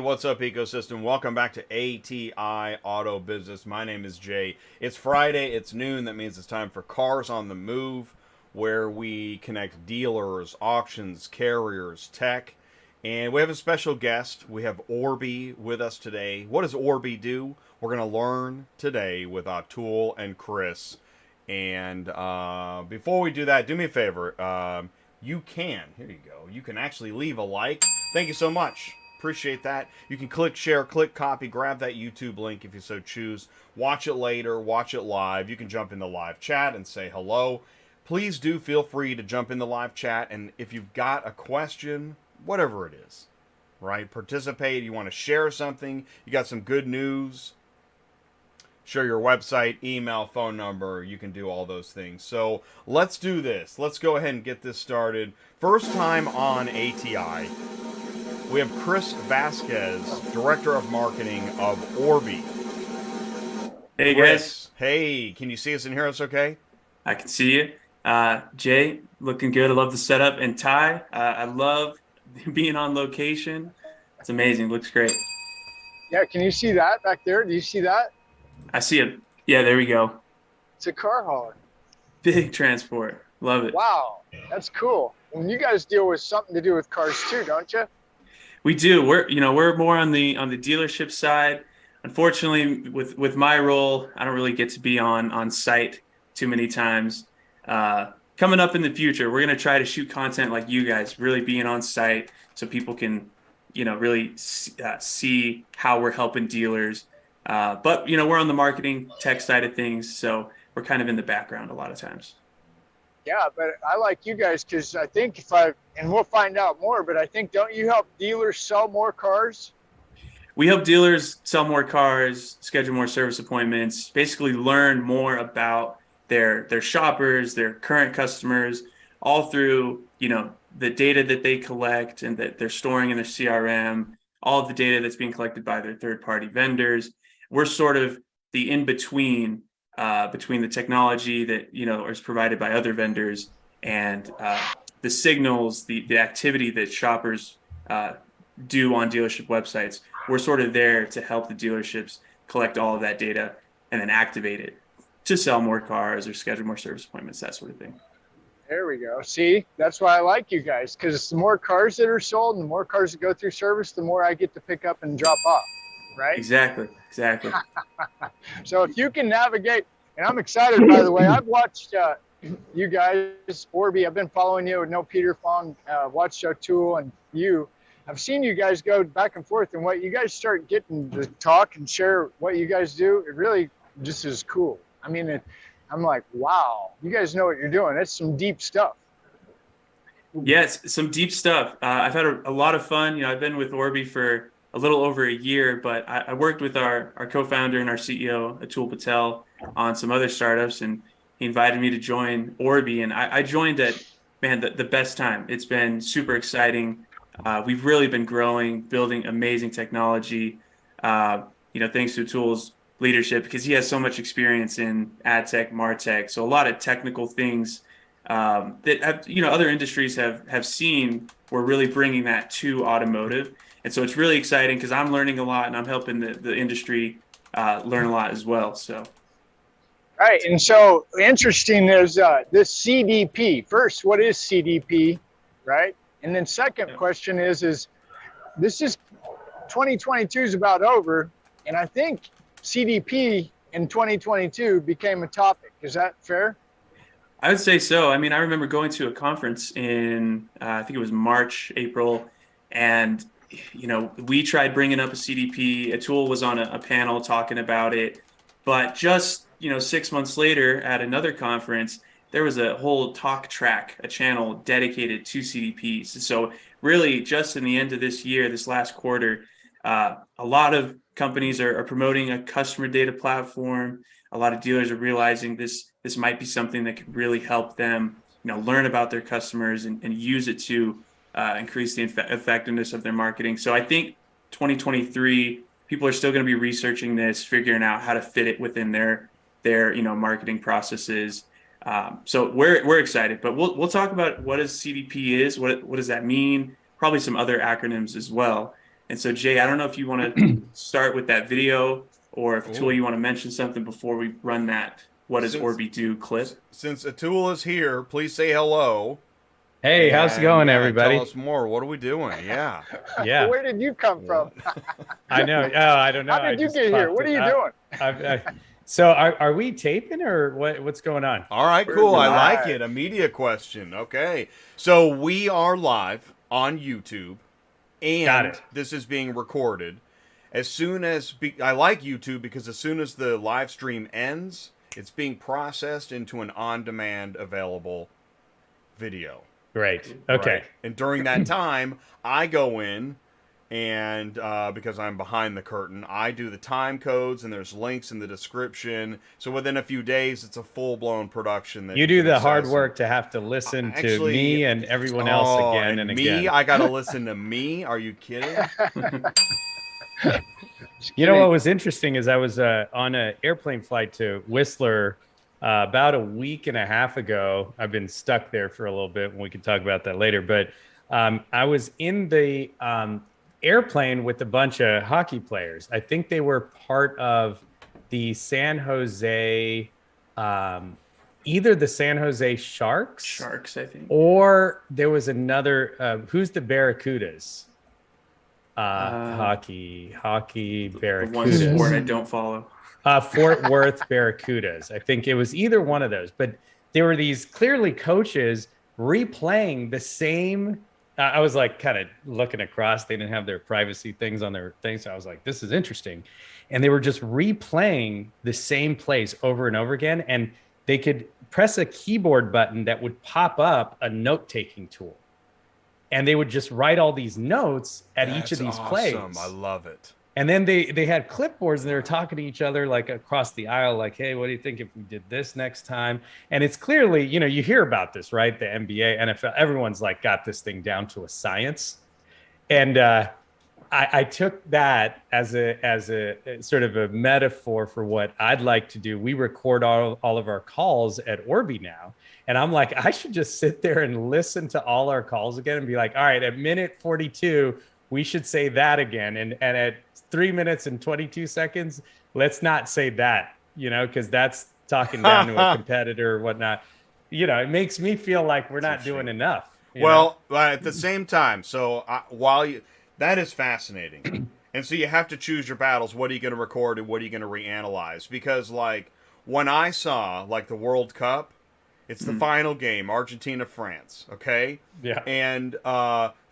what's up, ecosystem? Welcome back to ATI Auto Business. My name is Jay. It's Friday, it's noon. That means it's time for Cars on the Move, where we connect dealers, auctions, carriers, tech. And we have a special guest. We have Orbee with us today. What does Orbee do? We're going to learn today with Atul and Chris. And before we do that, do me a favor. Here you go. You can actually leave a like. Thank you so much. Appreciate that. You can click share, click copy, grab that YouTube link if you so choose. Watch it later, watch it live. You can jump in the live chat and say hello. Please do feel free to jump in the live chat. And if you've got a question, whatever it is, right? Participate. You want to share something. You got some good news. Share your website, email, phone number. You can do all those things. So let's do this. Let's go ahead and get this started. First time on ATI. We have Chris Vazquez, Director of Marketing of Orbee. Hey Chris, guys, hey, can you see us and hear us okay? I can see you. Jay, looking good. I love the setup. And Ty, I love being on location. It's amazing. Looks great. Yeah, can you see that back there? Do you see that? I see it. Yeah, there we go. It's a car hauler. Big transport. Love it. Wow, that's cool. And you guys deal with something to do with cars too, don't you? We do. We're more on the dealership side. Unfortunately, with my role, I don't really get to be on site too many times. Coming up in the future, we're going to try to shoot content like you guys, really being on site so people can, really see how we're helping dealers. But we're on the marketing tech side of things, so we're kind of in the background a lot of times. Yeah, but I like you guys because I think and we'll find out more, but I think, don't you help dealers sell more cars? We help dealers sell more cars, schedule more service appointments, basically learn more about their shoppers, their current customers, all through, the data that they collect and that they're storing in their CRM, all of the data that's being collected by their third-party vendors. We're sort of the in-between between the technology that, is provided by other vendors and the signals, the activity that shoppers do on dealership websites. We're sort of there to help the dealerships collect all of that data and then activate it to sell more cars or schedule more service appointments, that sort of thing. There we go. See, that's why I like you guys, because the more cars that are sold and the more cars that go through service, the more I get to pick up and drop off, right? Exactly. So if you can navigate, and I'm excited, by the way, I've watched you guys, Orbee, I've been following you, know Peter Fong, watched Atul and you. I've seen you guys go back and forth, and what you guys start getting to talk and share what you guys do, it really just is cool. I mean, I'm like, wow, you guys know what you're doing. It's some deep stuff. Yes, some deep stuff. I've had a lot of fun. I've been with Orbee for a little over a year, but I worked with our co-founder and our CEO, Atul Patel, on some other startups, and he invited me to join Orbee, and I joined at, the best time. It's been super exciting. We've really been growing, building amazing technology, thanks to Atul's leadership, because he has so much experience in ad tech, martech. So a lot of technical things that have, other industries have seen. We're really bringing that to automotive. And so it's really exciting because I'm learning a lot and I'm helping the industry learn a lot as well. So. Right. And so interesting is this CDP. First, what is CDP, right? And then second question is this is 2022 is about over. And I think CDP in 2022 became a topic. Is that fair? I would say so. I mean, I remember going to a conference in, I think it was March, April, and we tried bringing up a CDP. Atul was on a panel talking about it, but just 6 months later at another conference, there was a whole talk track, a channel dedicated to CDPs. So really, just in the end of this year, this last quarter, a lot of companies are promoting a customer data platform. A lot of dealers are realizing this might be something that could really help them, learn about their customers and use it to increase the effectiveness of their marketing. So I think 2023, people are still going to be researching this, figuring out how to fit it within their marketing processes. So we're excited, but we'll talk about what a CDP is, what does that mean, probably some other acronyms as well. And so, Jay, I don't know if you want to start with that video, or if Atul, you want to mention something before we run that "What does Orbee do" clip. Since Atul is here, please say hello. Hey, how's it going, everybody? Tell us more. What are we doing? Yeah. Yeah. Where did you come from? I know. Oh, I don't know. How did you get here? What are you doing? So are we taping or what's going on? All right, cool. I like it. A media question. Okay. So we are live on YouTube, and this is being recorded. As soon as I like YouTube because as soon as the live stream ends, it's being processed into an on-demand available video. Great. Okay. Right? And during that time, I go in and because I'm behind the curtain, I do the time codes and there's links in the description. So within a few days, it's a full-blown production. That you do the hard work to have to listen to me and everyone else again and again. I got to listen to me? Are you kidding? You know what was interesting is I was on an airplane flight to Whistler about a week and a half ago. I've been stuck there for a little bit, and we can talk about that later. But I was in the airplane with a bunch of hockey players. I think they were part of the San Jose, either the San Jose Sharks, I think, or there was another. Who's the Barracudas? Hockey Barracudas. The one sport I don't follow. Fort Worth Barracudas. I think it was either one of those, but there were these clearly coaches replaying the same. I was like kind of looking across. They didn't have their privacy things on their thing. So I was like, this is interesting. And they were just replaying the same plays over and over again. And they could press a keyboard button that would pop up a note-taking tool. And they would just write all these notes at each of these plays. I love it. And then they had clipboards and they were talking to each other like across the aisle, like, hey, what do you think if we did this next time? And it's clearly, you know, you hear about this, right? The NBA, NFL, everyone's like got this thing down to a science. And I took that as a sort of a metaphor for what I'd like to do. We record all of our calls at Orbee now. And I'm like, I should just sit there and listen to all our calls again and be like, all right, at minute 42, we should say that again. And at 3 minutes and 22 seconds, let's not say that, you know, because that's talking down to a competitor or whatnot. You know, it makes me feel like we're not doing enough. Well, at the same time, so that is fascinating. And so you have to choose your battles. What are you going to record and what are you going to reanalyze? Because like when I saw like the World Cup, it's the final game, Argentina, France. Okay. Yeah. And,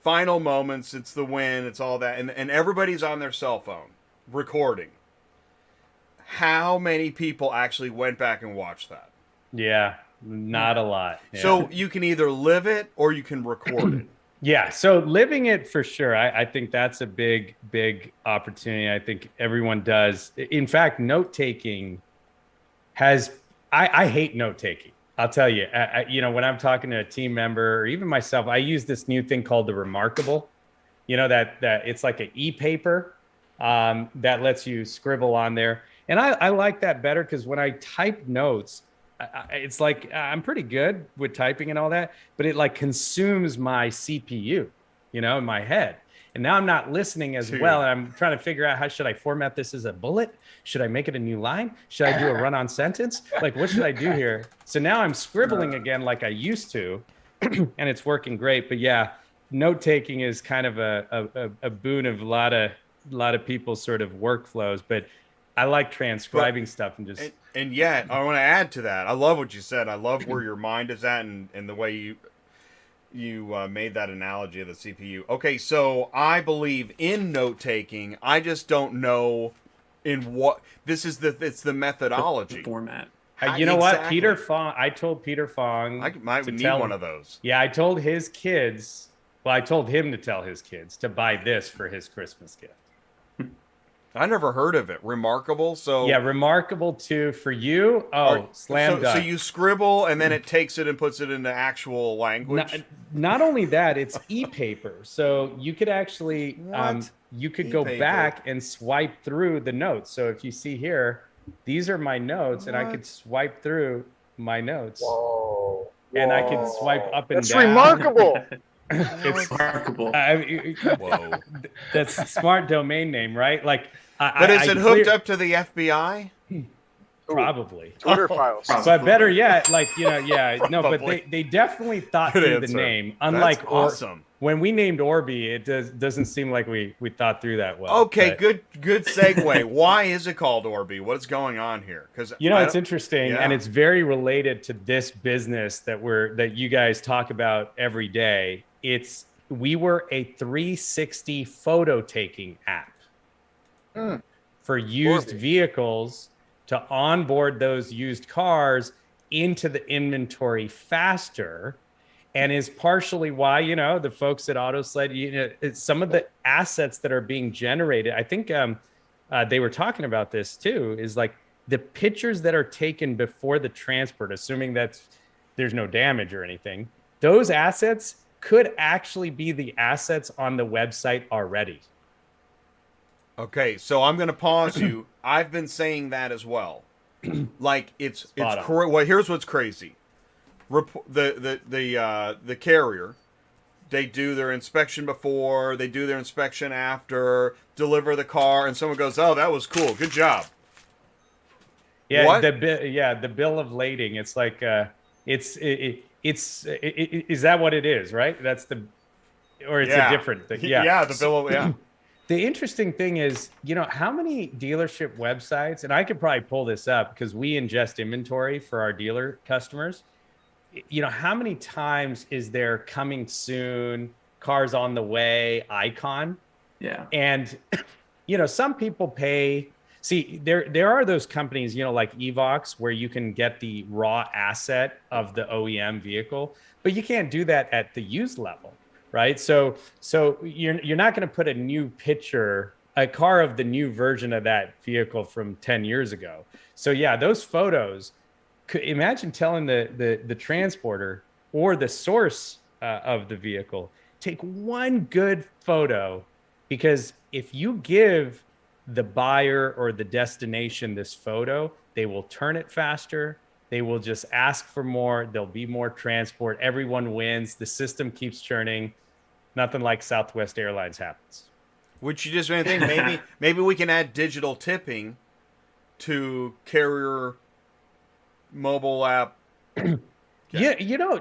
final moments, it's the win, it's all that, and everybody's on their cell phone recording. How many people actually went back and watched that? Yeah, not a lot. Yeah. So you can either live it or you can record it. Yeah, so living it for sure. I think that's a big opportunity. I think everyone does. In fact, note-taking I hate note-taking. I'll tell you, you know, when I'm talking to a team member or even myself, I use this new thing called the Remarkable. You know, that it's like an e-paper that lets you scribble on there. And I like that better because when I type notes, it's like I'm pretty good with typing and all that, but it like consumes my CPU, you know, in my head. And now I'm not listening as well. And I'm trying to figure out how should I format this as a bullet? Should I make it a new line? Should I do a run-on sentence? Like, what should I do here? So now I'm scribbling again like I used to, and it's working great. But yeah, note-taking is kind of a boon of a lot of people's sort of workflows. But I like transcribing stuff and just... And yet, I want to add to that. I love what you said. I love where your mind is at and the way you made that analogy of the CPU. Okay, so I believe in note-taking. I just don't know in what it's the methodology, the format. You know what, Peter Fong? I told Peter Fong I might need one of those. Yeah, I told his kids. Well, I told him to tell his kids to buy this for his Christmas gift. I never heard of it. Remarkable. So yeah, Remarkable 2 for you. Slam dunk. So you scribble and then it takes it and puts it into actual language. Not only that, it's e-paper. So you could actually you could go back and swipe through the notes. So if you see here, these are my notes, and I could swipe through my notes. Whoa. And I could swipe up and That's down. remarkable. It's Remarkable. Whoa. that's a smart domain name, right? Like, But is it hooked up to the FBI? Probably. Twitter files. But better yet, like, no, but Probably. they definitely thought Good through answer. the name. That's Unlike awesome. when we named Orbee, it doesn't seem like we thought through that well. Okay, but, good segue. Why is it called Orbee? What is going on here? Because it's interesting, yeah. and it's very related to this business that you guys talk about every day. We were a 360 photo taking app for used Orbee. vehicles to onboard those used cars into the inventory faster, and is partially why the folks at AutoSled, some of the assets that are being generated. I think they were talking about this too. Is like the pictures that are taken before the transport, assuming that there's no damage or anything. Those assets could actually be the assets on the website already. Okay, so I'm going to pause you. I've been saying that as well. Like it's well, here's what's crazy. The carrier, they do their inspection before, they do their inspection after, deliver the car, and someone goes, "Oh, that was cool. Good job." Yeah, what? the bill of lading. It's like is that what it is, right? That's or it's a different thing. Yeah. The bill of The interesting thing is, how many dealership websites, and I could probably pull this up because we ingest inventory for our dealer customers. How many times is there coming soon, cars on the way icon? Yeah. And, some people pay. See, there are those companies, like Evox, where you can get the raw asset of the OEM vehicle, but you can't do that at the used level. Right. So you're not going to put a car of the new version of that vehicle from 10 years ago. So, those photos, imagine telling the transporter or the source of the vehicle, take one good photo, because if you give the buyer or the destination this photo, they will turn it faster. They will just ask for more. There'll be more transport. Everyone wins. The system keeps churning. Nothing like Southwest Airlines happens. Which you just made me think maybe we can add digital tipping to carrier mobile app. Yeah,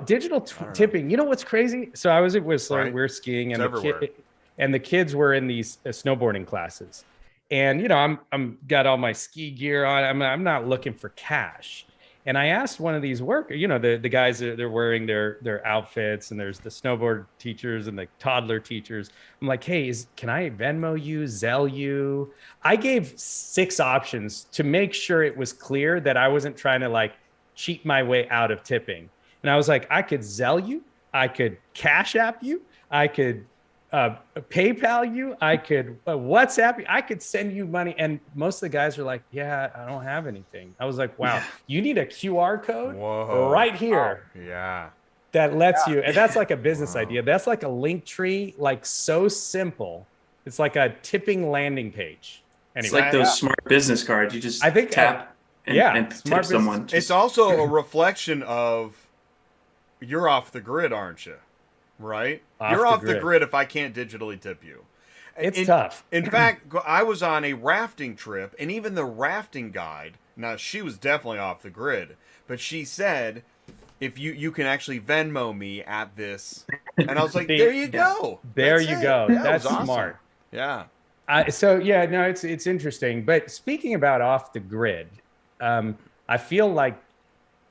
digital tipping. You know what's crazy? So I was at Whistler. Right. We were skiing, and It's the kids were in these snowboarding classes. And I'm got all my ski gear on. I'm not looking for cash. And I asked one of these workers, the guys that they're wearing their outfits, and there's the snowboard teachers and the toddler teachers. I'm like, hey, can I Venmo you, Zelle you? I gave 6 options to make sure it was clear that I wasn't trying to like cheat my way out of tipping. And I was like, I could Zelle you, I could Cash App you, I could PayPal you, I could WhatsApp you, I could send you money. And most of the guys are like, yeah, I don't have anything. I was like, wow, you need a QR code right here. Yeah. That lets you, and that's like a business idea. That's like a link tree, like so simple. It's like a tipping landing page. Anyway. It's like those smart business cards. You just tap and tip someone. It's also a reflection of you're off the grid, aren't you? Right? You're off the grid if I can't digitally tip you. It's tough. In fact, I was on a rafting trip, and even the rafting guide, now she was definitely off the grid, but she said, if you can actually Venmo me at this. And I was like, there you go. There you go. That's awesome. Smart. Yeah. It's interesting. But speaking about off the grid, I feel like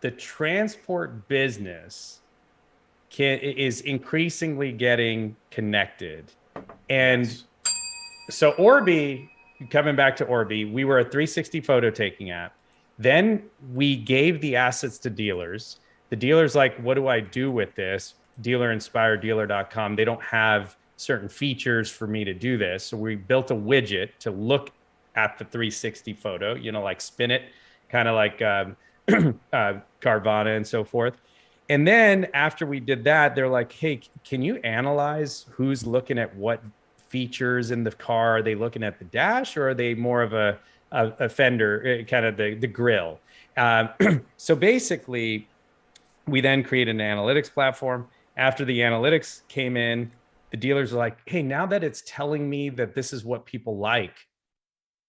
the transport business is increasingly getting connected. And so Orbee, coming back to Orbee, we were a 360 photo taking app. Then we gave the assets to dealers. The dealer's like, what do I do with this? Dealer-inspired-dealer.com. They don't have certain features for me to do this. So we built a widget to look at the 360 photo, like spin it, kind of like Carvana and so forth. And then after we did that, they're like, hey, can you analyze who's looking at what features in the car? Are they looking at the dash, or are they more of a fender, kind of the grill? So basically, we then created an analytics platform. after the analytics came in, the dealers are like, hey, now that it's telling me that this is what people like,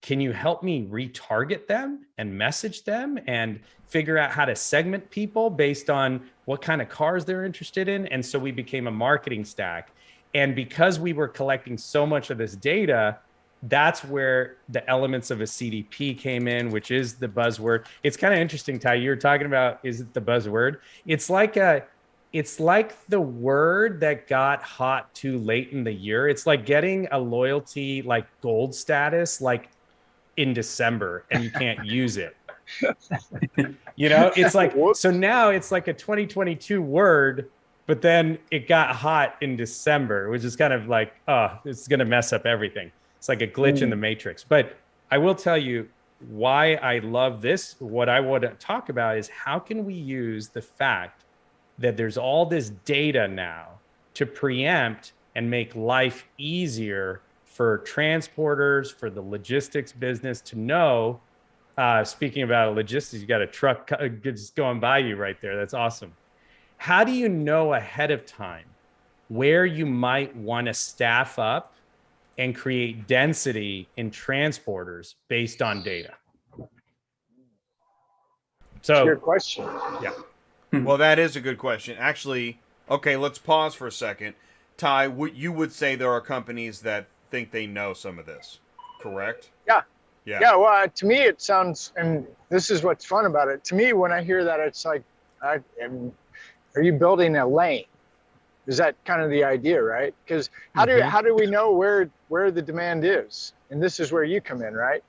can you help me retarget them and message them and figure out how to segment people based on what kind of cars they're interested in? And so we became a marketing stack. And because we were collecting so much of this data, that's where the elements of a CDP came in, which is the buzzword. It's kind of interesting, Ty, you were talking about, is it the buzzword? It's like the word that got hot too late in the year. It's like getting a loyalty, like gold status, like in December, and you can't use it. It's like, so now it's like a 2022 word, but then it got hot in December, which is kind of like, oh, it's going to mess up everything. It's like a glitch in the matrix. But I will tell you why I love this. What I want to talk about is how can we use the fact that there's all this data now to preempt and make life easier for transporters, for the logistics business to know. Speaking about logistics, you got a truck just going by you right there. That's awesome. How do you know ahead of time where you might want to staff up and create density in transporters based on data? So, good question. Yeah. Well, that is a good question. Actually, okay, let's pause for a second. Ty, you would say there are companies that think they know some of this, correct? Yeah. Well, to me, it sounds, and this is what's fun about it. To me, when I hear that, it's like, are you building a lane? Is that kind of the idea, right? Because how do we know where the demand is? And this is where you come in, right?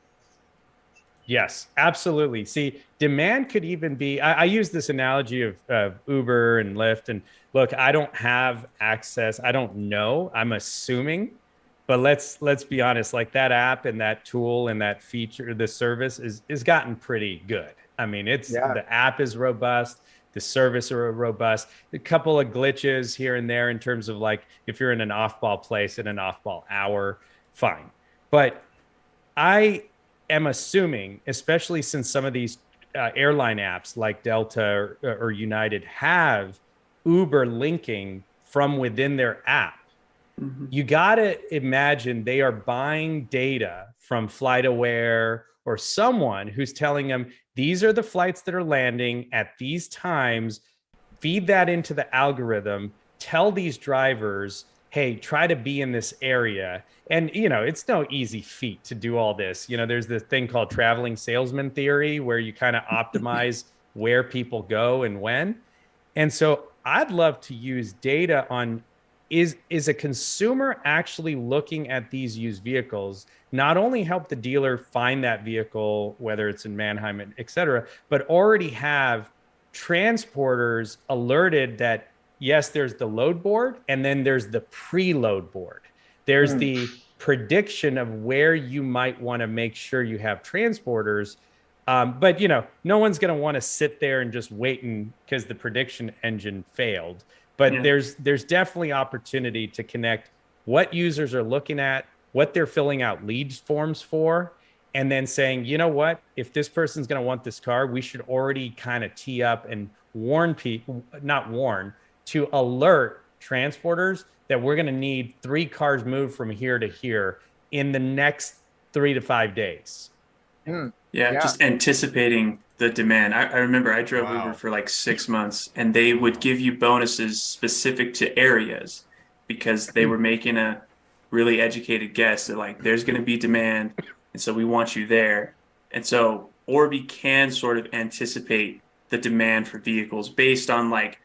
Yes, absolutely. See, demand could even be, I use this analogy of Uber and Lyft. And look, I don't have access. I don't know. I'm assuming. But let's be honest, like that app and that tool and that feature, the service is gotten pretty good. I mean, the app is robust, the service are robust. A couple of glitches here and there in terms of like if you're in an off-ball place in an off-ball hour, fine. But I am assuming, especially since some of these airline apps like Delta or United have Uber linking from within their app. You got to imagine they are buying data from FlightAware or someone who's telling them, these are the flights that are landing at these times, feed that into the algorithm, tell these drivers, hey, try to be in this area. And, it's no easy feat to do all this. There's this thing called traveling salesman theory where you kind of optimize where people go and when. And so I'd love to use data on, is a consumer actually looking at these used vehicles, not only help the dealer find that vehicle, whether it's in Manheim, et cetera, but already have transporters alerted that, yes, there's the load board, and then there's the preload board. There's the prediction of where you might want to make sure you have transporters. But, no one's going to want to sit there and just waiting because the prediction engine failed. But there's definitely opportunity to connect what users are looking at, what they're filling out lead forms for, and then saying, you know what, if this person's going to want this car, we should already kind of tee up and warn people, to alert transporters that we're going to need 3 cars moved from here to here in the next 3 to 5 days. Just anticipating the demand. I remember I drove Uber for like 6 months, and they would give you bonuses specific to areas because they were making a really educated guess that like there's going to be demand, and so we want you there. And so Orbee can sort of anticipate the demand for vehicles based on like,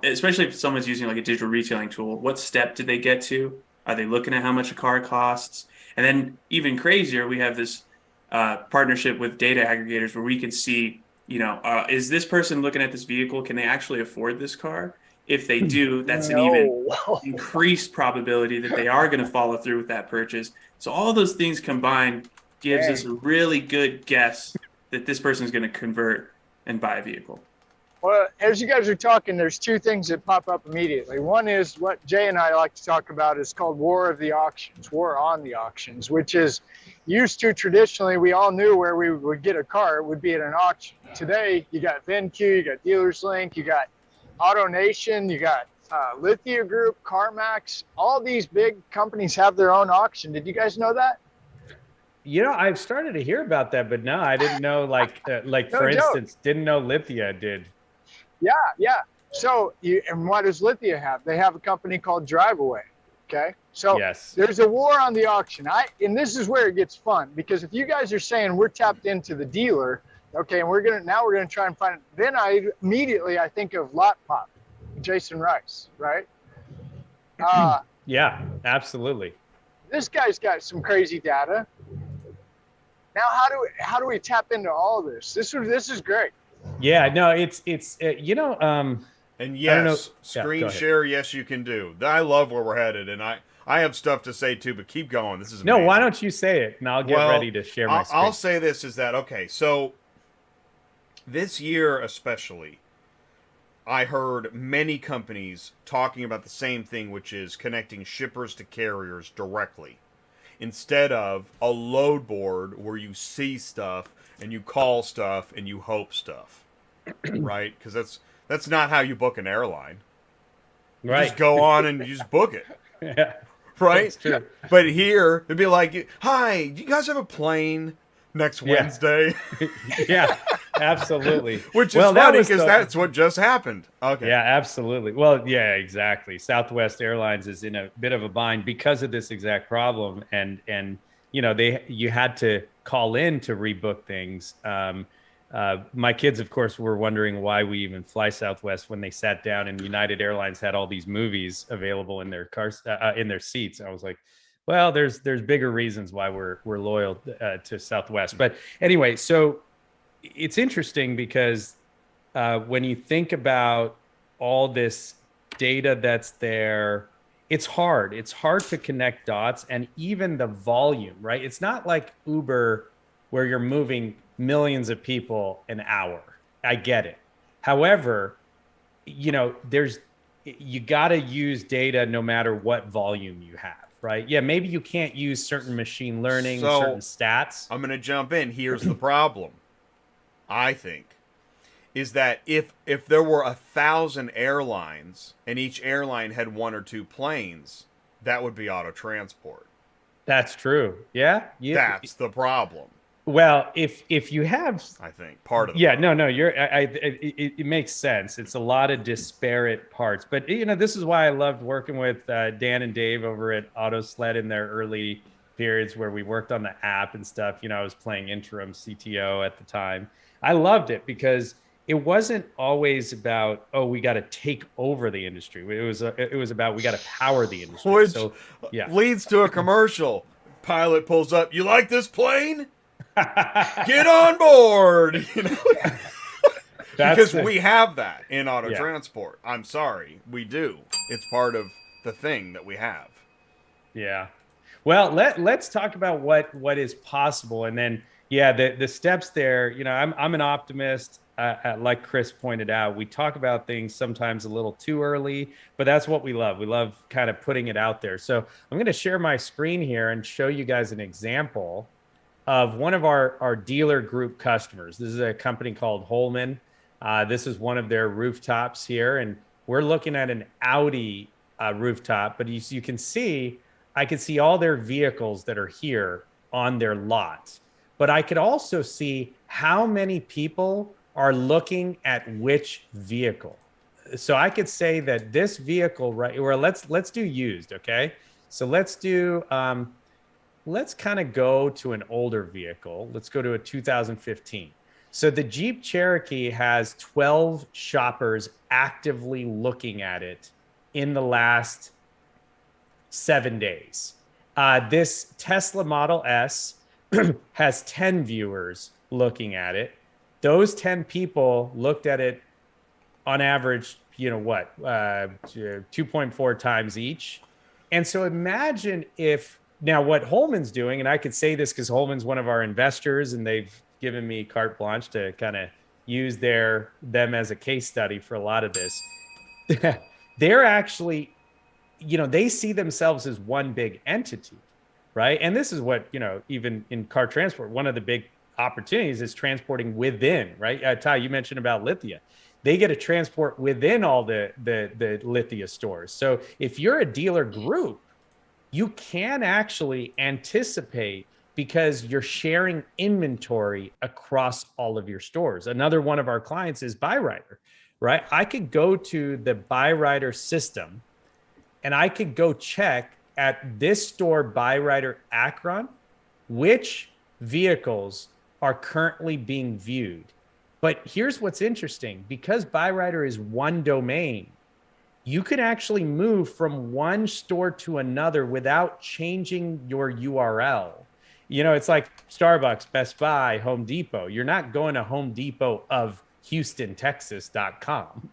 especially if someone's using like a digital retailing tool, what step did they get to? Are they looking at how much a car costs? And then even crazier, we have this partnership with data aggregators where we can see, is this person looking at this vehicle? Can they actually afford this car? If they do, that's an even increased probability that they are going to follow through with that purchase. So all those things combined gives us a really good guess that this person is going to convert and buy a vehicle. Well, as you guys are talking, there's 2 things that pop up immediately. One is what Jay and I like to talk about is called war of the auctions, war on the auctions, which is used to traditionally, we all knew where we would get a car, it would be at an auction. Today, you got VinQ, you got Dealers Link, you got AutoNation, you got Lithia Group, CarMax, all these big companies have their own auction. Did you guys know that? I've started to hear about that, but no, I didn't know. Like No for joke. instance, didn't know Lithia did. Yeah. So, and what does Lithia have? They have a company called Driveaway. Okay. So Yes. there's a war on the auction. And this is where it gets fun, because if you guys are saying we're tapped into the dealer, okay, and we're gonna try and find it, then I think of Lot Pop, Jason Rice, right? Yeah, absolutely. This guy's got some crazy data. Now, how do we tap into all of this? This is great. Yeah, no, it's And I don't know. yes, Yeah, screen go ahead. share, yes, you can do. I love where we're headed, and I have stuff to say too, but keep going. This is No, amazing. why don't you say it, and I'll get ready to share my screen. I'll say this is that, okay, so this year especially, I heard many companies talking about the same thing, which is connecting shippers to carriers directly, instead of a load board where you see stuff and you call stuff and you hope stuff, right? Because that's not how you book an airline. You Right. just go on and you just book it, Yeah, right? that's true. But here, it'd be like, hi, do you guys have a plane next Yeah. Wednesday? Yeah, absolutely. Which is Well, that funny was because the- that's what just happened. Okay. Yeah, absolutely. Well, yeah, exactly. Southwest Airlines is in a bit of a bind because of this exact problem, and you had to call in to rebook things. My kids, of course, were wondering why we even fly Southwest when they sat down and United Airlines had all these movies available in their cars, in their seats. I was like, well, there's bigger reasons why we're loyal to Southwest. But anyway, so it's interesting because when you think about all this data that's there, it's hard. It's hard to connect dots, and even the volume, right? It's not like Uber where you're moving millions of people an hour. I get it. However, you got to use data no matter what volume you have, right? Yeah, maybe you can't use certain machine learning, So, certain stats. I'm going to jump in. Here's the problem, I think, is that if there were 1,000 airlines and each airline had one or two planes, that would be auto transport. That's true. Yeah. That's the problem, Well, if you have, I think. Part of the yeah, problem. no, it makes sense. It's a lot of disparate parts, but this is why I loved working with Dan and Dave over at AutoSled in their early periods where we worked on the app and stuff. I was playing interim CTO at the time. I loved it because it wasn't always about, oh, we got to take over the industry. It was about we got to power the industry. Which So, yeah. leads to a commercial. Pilot pulls up. You like this plane? Get on board. Because we have that in auto transport. I'm sorry, we do. It's part of the thing that we have. Yeah. Well, let's talk about what is possible, and then the steps there. I'm an optimist. Like Chris pointed out, we talk about things sometimes a little too early, but that's what we love. We love kind of putting it out there. So I'm going to share my screen here and show you guys an example of one of our dealer group customers. This is a company called Holman. This is one of their rooftops here, and we're looking at an Audi rooftop. But you can see, I can see all their vehicles that are here on their lots. But I could also see how many people are looking at which vehicle. So I could say that this vehicle, right, or let's do used, okay? So let's do, let's kind of go to an older vehicle. Let's go to a 2015. So the Jeep Cherokee has 12 shoppers actively looking at it in the last 7 days. This Tesla Model S has 10 viewers looking at it. Those 10 people looked at it on average, 2.4 times each. And so imagine if now what Holman's doing, and I could say this because Holman's one of our investors and they've given me carte blanche to kind of use them as a case study for a lot of this. They're actually, they see themselves as one big entity, right? And this is what, even in car transport, one of the big opportunities is transporting within, right? Ty, you mentioned about Lithia. they get a transport within all the Lithia stores. So if you're a dealer group, you can actually anticipate because you're sharing inventory across all of your stores. Another one of our clients is BuyRider, right? I could go to the BuyRider system and I could go check at this store, BuyRider Akron, which vehicles are currently being viewed. But here's what's interesting. Because BuyRider is one domain, you can actually move from one store to another without changing your URL. You know, it's like Starbucks, Best Buy, Home Depot. You're not going to Home Depot of Houston, Texas.com.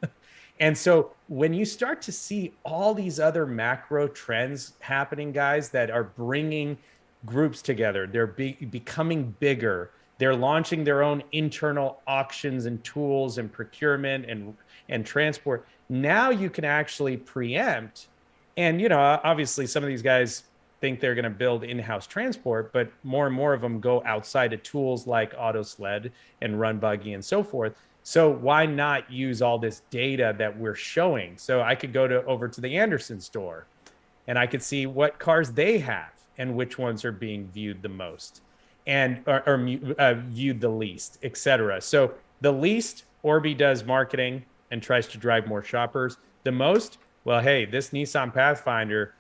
And so when you start to see all these other macro trends happening, guys, that are bringing groups together, they're becoming bigger. They're launching their own internal auctions and tools and procurement and transport. Now you can actually preempt. And, you know, obviously some of these guys think they're going to build in-house transport, but more and more of them go outside of tools like AutoSled and Run Buggy and so forth. So why not use all this data that we're showing? So I could go over to the Anderson store and I could see what cars they have and which ones are being viewed the most and or viewed the least, et cetera. So the least, Orbee does marketing and tries to drive more shoppers. The most, well, hey, this Nissan Pathfinder,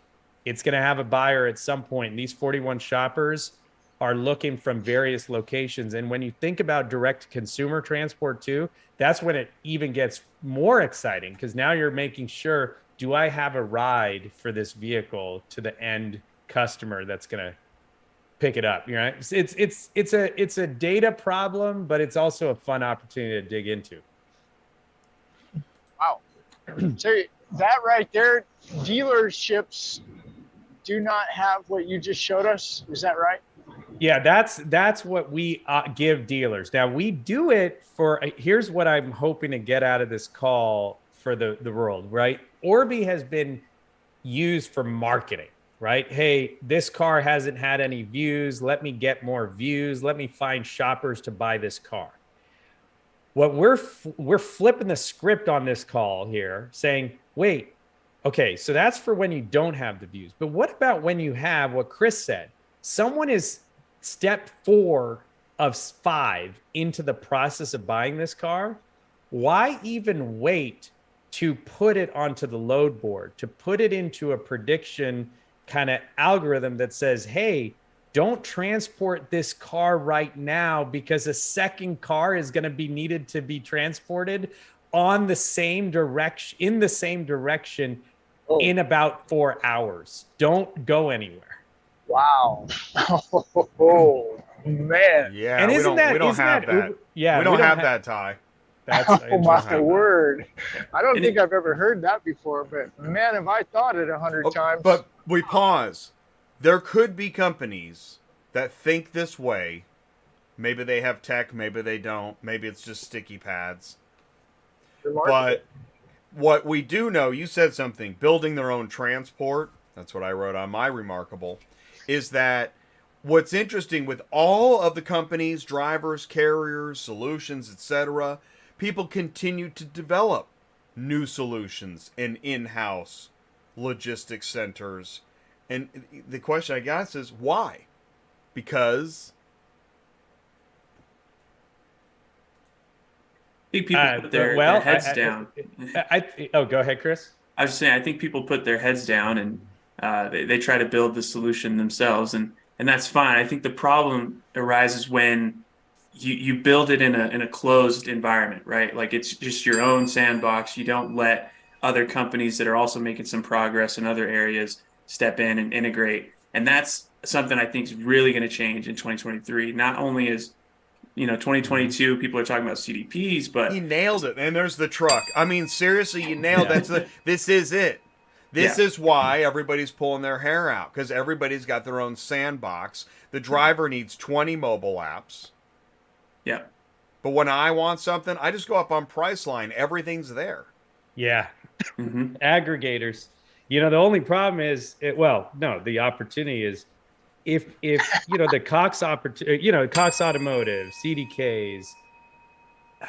it's going to have a buyer at some point. And these 41 shoppers are looking from various locations. And when you think about direct consumer transport too, that's when it even gets more exciting, because now you're making sure, do I have a ride for this vehicle to the end customer that's going to pick it up? Right? It's a data problem, but it's also a fun opportunity to dig into. Wow. So that right there, dealerships do not have what you just showed us. Is that right? Yeah, that's what we give dealers. Now we do it for, here's what I'm hoping to get out of this call for the world, right? Orbee has been used for marketing, right? Hey, this car hasn't had any views. Let me get more views. Let me find shoppers to buy this car. What we're flipping the script on this call here, saying, wait, okay, so that's for when you don't have the views. But what about when you have what Chris said? Someone is step 4 of 5 into the process of buying this car. Why even wait to put it onto the load board, to put it into a prediction kind of algorithm that says, hey, don't transport this car right now because a second car is going to be needed to be transported on the same direction, in the same direction in about 4 hours. Don't go anywhere. Wow. Oh, man. Yeah, And we don't have that. Yeah, we don't have that, Ty. That's Oh my word. I don't think I've ever heard that before, but man, have I thought it 100 times. But we pause. There could be companies that think this way. Maybe they have tech, maybe they don't. Maybe it's just sticky pads. But what we do know, you said something, building their own transport, that's what I wrote on my Remarkable, is that what's interesting with all of the companies, drivers, carriers, solutions, etc., people continue to develop new solutions in in-house logistics centers. And the question I guess is why? Because I think people put their heads down. Go ahead, Chris. I was just saying, I think people put their heads down and they try to build the solution themselves, and that's fine. I think the problem arises when you build it in a closed environment, right? Like it's just your own sandbox. You don't let other companies that are also making some progress in other areas step in and integrate. And that's something I think is really going to change in 2023. Not only is 2022, people are talking about CDPs, but he nailed it. And there's the truck. I mean, seriously, you nailed it. This is it. This is why everybody's pulling their hair out, because everybody's got their own sandbox. The driver needs 20 mobile apps. Yeah. But when I want something, I just go up on Priceline. Everything's there. Yeah. Aggregators. The only problem is, the opportunity is if the Cox Cox Automotive, CDKs,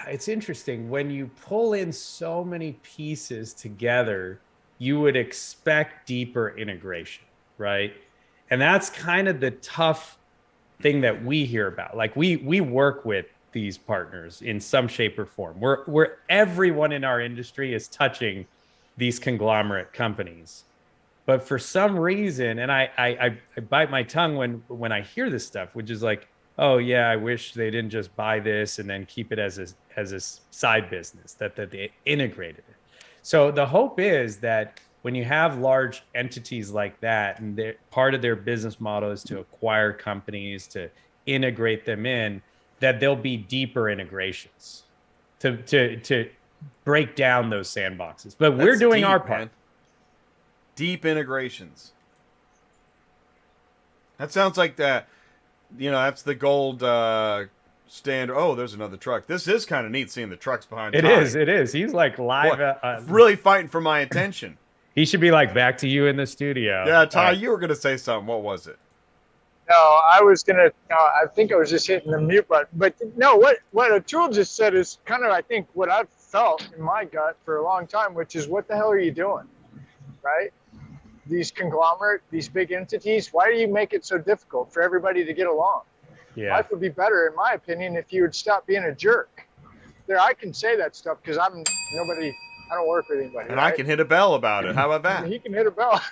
it's interesting when you pull in so many pieces together, you would expect deeper integration, right? And that's kind of the tough thing that we hear about. Like we work with these partners in some shape or form. Where everyone in our industry is touching these conglomerate companies. But for some reason, and I bite my tongue when I hear this stuff, which is like, oh yeah, I wish they didn't just buy this and then keep it as a side business, that they integrated it. So the hope is that when you have large entities like that, and part of their business model is to acquire companies, to integrate them in, that there'll be deeper integrations to break down those sandboxes. But we're doing our part. Man. Deep integrations. That sounds like that. That's the gold standard. Oh, there's another truck. This is kind of neat seeing the trucks behind. It Ty. is. He's like live. Really fighting for my attention. He should be like back to you in the studio. Yeah, Ty, you were gonna say something. What was it? No, I was gonna. No, I think I was just hitting the mute button. But no, what Atul just said is kind of, I think, what I've felt in my gut for a long time, which is, what the hell are you doing, right? These conglomerate, these big entities. Why do you make it so difficult for everybody to get along? Yeah. Life would be better, in my opinion, if you would stop being a jerk. There, I can say that stuff because I'm nobody. I don't work with anybody. And right? I can hit a bell about it. How about that? He can hit a bell.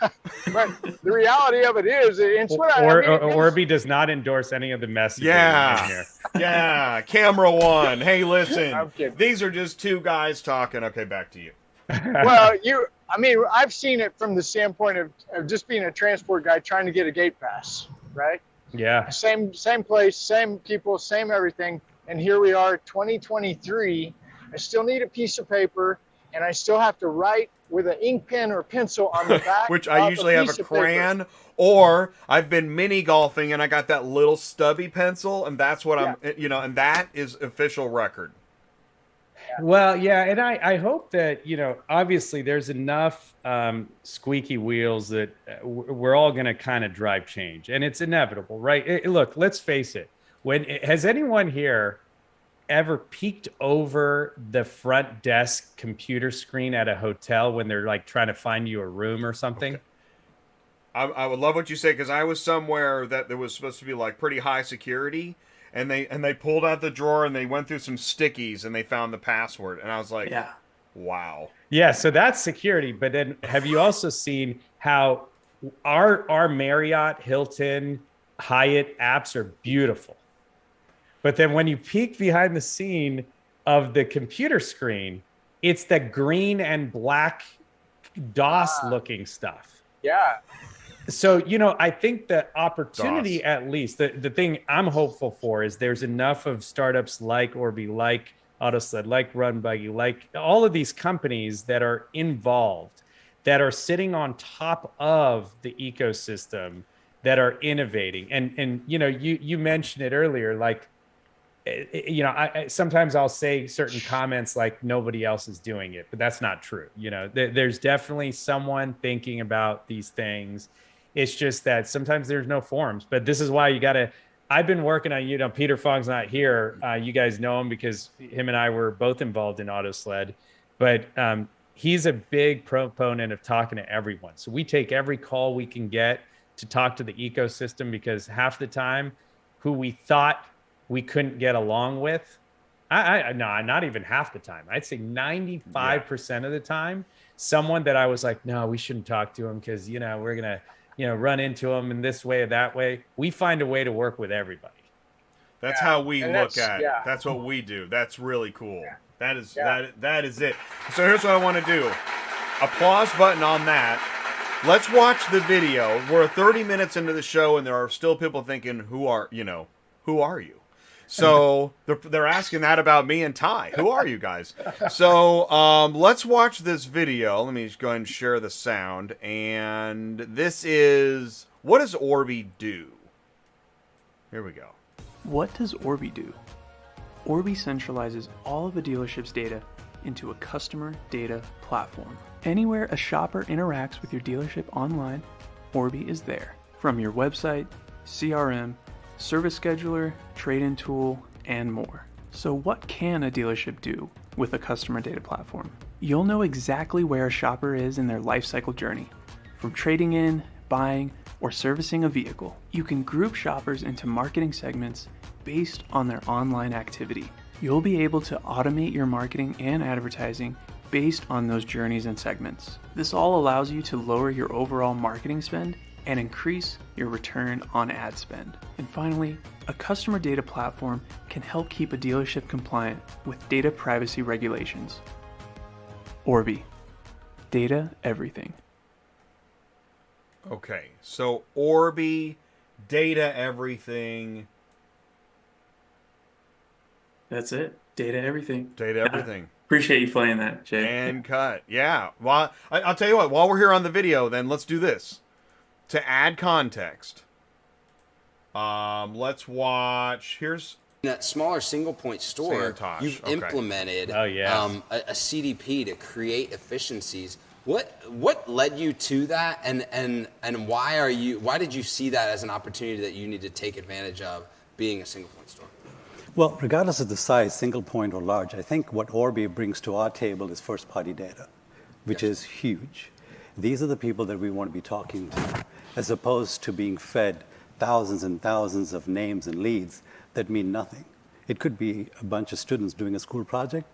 But the reality of it is, it's what Orbee does not endorse any of the messages in here. Yeah. Camera one. Hey, listen. I'm kidding. These are just two guys talking. Okay, back to you. Well, I've seen it from the standpoint of just being a transport guy trying to get a gate pass, right? Yeah. Same place, same people, same everything. And here we are, 2023. I still need a piece of paper, and I still have to write with an ink pen or pencil on the back. Which I usually have a crayon, or I've been mini golfing and I got that little stubby pencil, and that's what and that is official record. Well, yeah, and I hope that, obviously there's enough squeaky wheels that we're all going to kind of drive change, and it's inevitable, right? Look, let's face it. Has anyone here ever peeked over the front desk computer screen at a hotel when they're like trying to find you a room or something? Okay. I would love what you say, because I was somewhere that there was supposed to be like pretty high security. And they pulled out the drawer and they went through some stickies and they found the password. And I was like, yeah. Wow. Yeah, so that's security. But then have you also seen how our Marriott, Hilton, Hyatt apps are beautiful? But then when you peek behind the scene of the computer screen, it's the green and black DOS looking stuff. Yeah. So, I think the opportunity, at least, the thing I'm hopeful for is there's enough of startups like Orbee, like AutoSled, like RunBuggy, like all of these companies that are involved, that are sitting on top of the ecosystem, that are innovating. And you mentioned it earlier, like, sometimes I'll say certain comments like nobody else is doing it, but that's not true. There's definitely someone thinking about these things. It's just that sometimes there's no forums, but this is why I've been working on, Peter Fong's not here. You guys know him because him and I were both involved in AutoSled, but he's a big proponent of talking to everyone. So we take every call we can get to talk to the ecosystem, because half the time who we thought we couldn't get along with, no, not even half the time. I'd say 95% of the time, someone that I was like, no, we shouldn't talk to him because, we're going to, run into them in this way or that way. We find a way to work with everybody. That's how we look at it. That's what we do. That's really cool. Yeah. That is it. So here's what I want to do. Applause button on that. Let's watch the video. We're 30 minutes into the show and there are still people thinking, who are you? So they're asking that about me and Ty. Who are you guys? So let's watch this video. Let me just go ahead and share the sound. And this is, what does Orbee do? Here we go. What does Orbee do? Orbee centralizes all of the dealership's data into a customer data platform. Anywhere a shopper interacts with your dealership online, Orbee is there. From your website, CRM, service scheduler, trade-in tool, and more. So what can a dealership do with a customer data platform? You'll know exactly where a shopper is in their lifecycle journey, from trading in, buying, or servicing a vehicle. You can group shoppers into marketing segments based on their online activity. You'll be able to automate your marketing and advertising based on those journeys and segments. This all allows you to lower your overall marketing spend and increase your return on ad spend. And finally, a customer data platform can help keep a dealership compliant with data privacy regulations. Orbee. Data everything. Okay, so Orbee, data everything. That's it. Data everything. Data everything. Appreciate you playing that, Jay. And cut. Yeah. Well, I'll tell you what, while we're here on the video, then let's do this. To add context, let's watch. Here's in that smaller single point store. Santosh. You've Okay. implemented yes. a CDP to create efficiencies. What led you to that, and why did you see that as an opportunity that you need to take advantage of being a single point store? Well, regardless of the size, single point or large, I think what Orbee brings to our table is first-party data, which is huge. These are the people that we want to be talking to, as opposed to being fed thousands and thousands of names and leads that mean nothing. It could be a bunch of students doing a school project,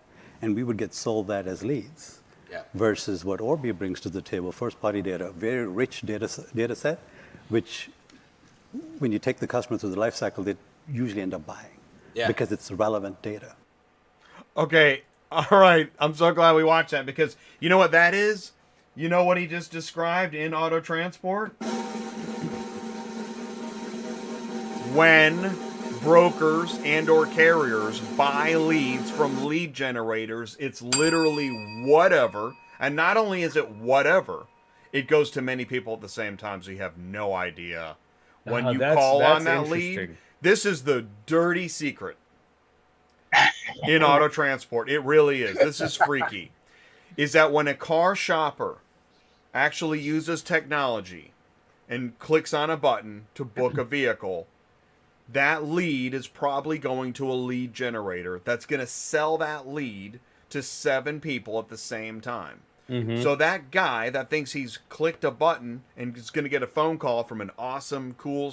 and we would get sold that as leads. Yeah. Versus what Orbee brings to the table, first-party data, very rich data set, which when you take the customer through the life cycle, they usually end up buying. Yeah. Because it's relevant data. Okay, all right. I'm so glad we watched that because you know what that is? You know what he just described in auto transport? When brokers and or carriers buy leads from lead generators, it's literally whatever. And not only is it whatever, it goes to many people at the same time, so you have no idea. When you call on that lead, this is the dirty secret in auto transport. It really is. This is freaky. Is that when a car shopper actually uses technology and clicks on a button to book a vehicle, that lead is probably going to a lead generator that's going to sell that lead to 7 people at the same time. Mm-hmm. So that guy that thinks he's clicked a button and is going to get a phone call from an awesome, cool,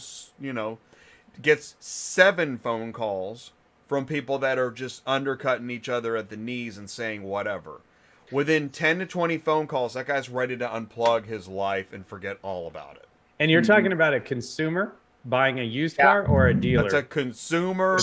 gets 7 phone calls from people that are just undercutting each other at the knees and saying whatever. Within 10 to 20 phone calls, that guy's ready to unplug his life and forget all about it. And you're talking about a consumer buying a used car or a dealer? That's a consumer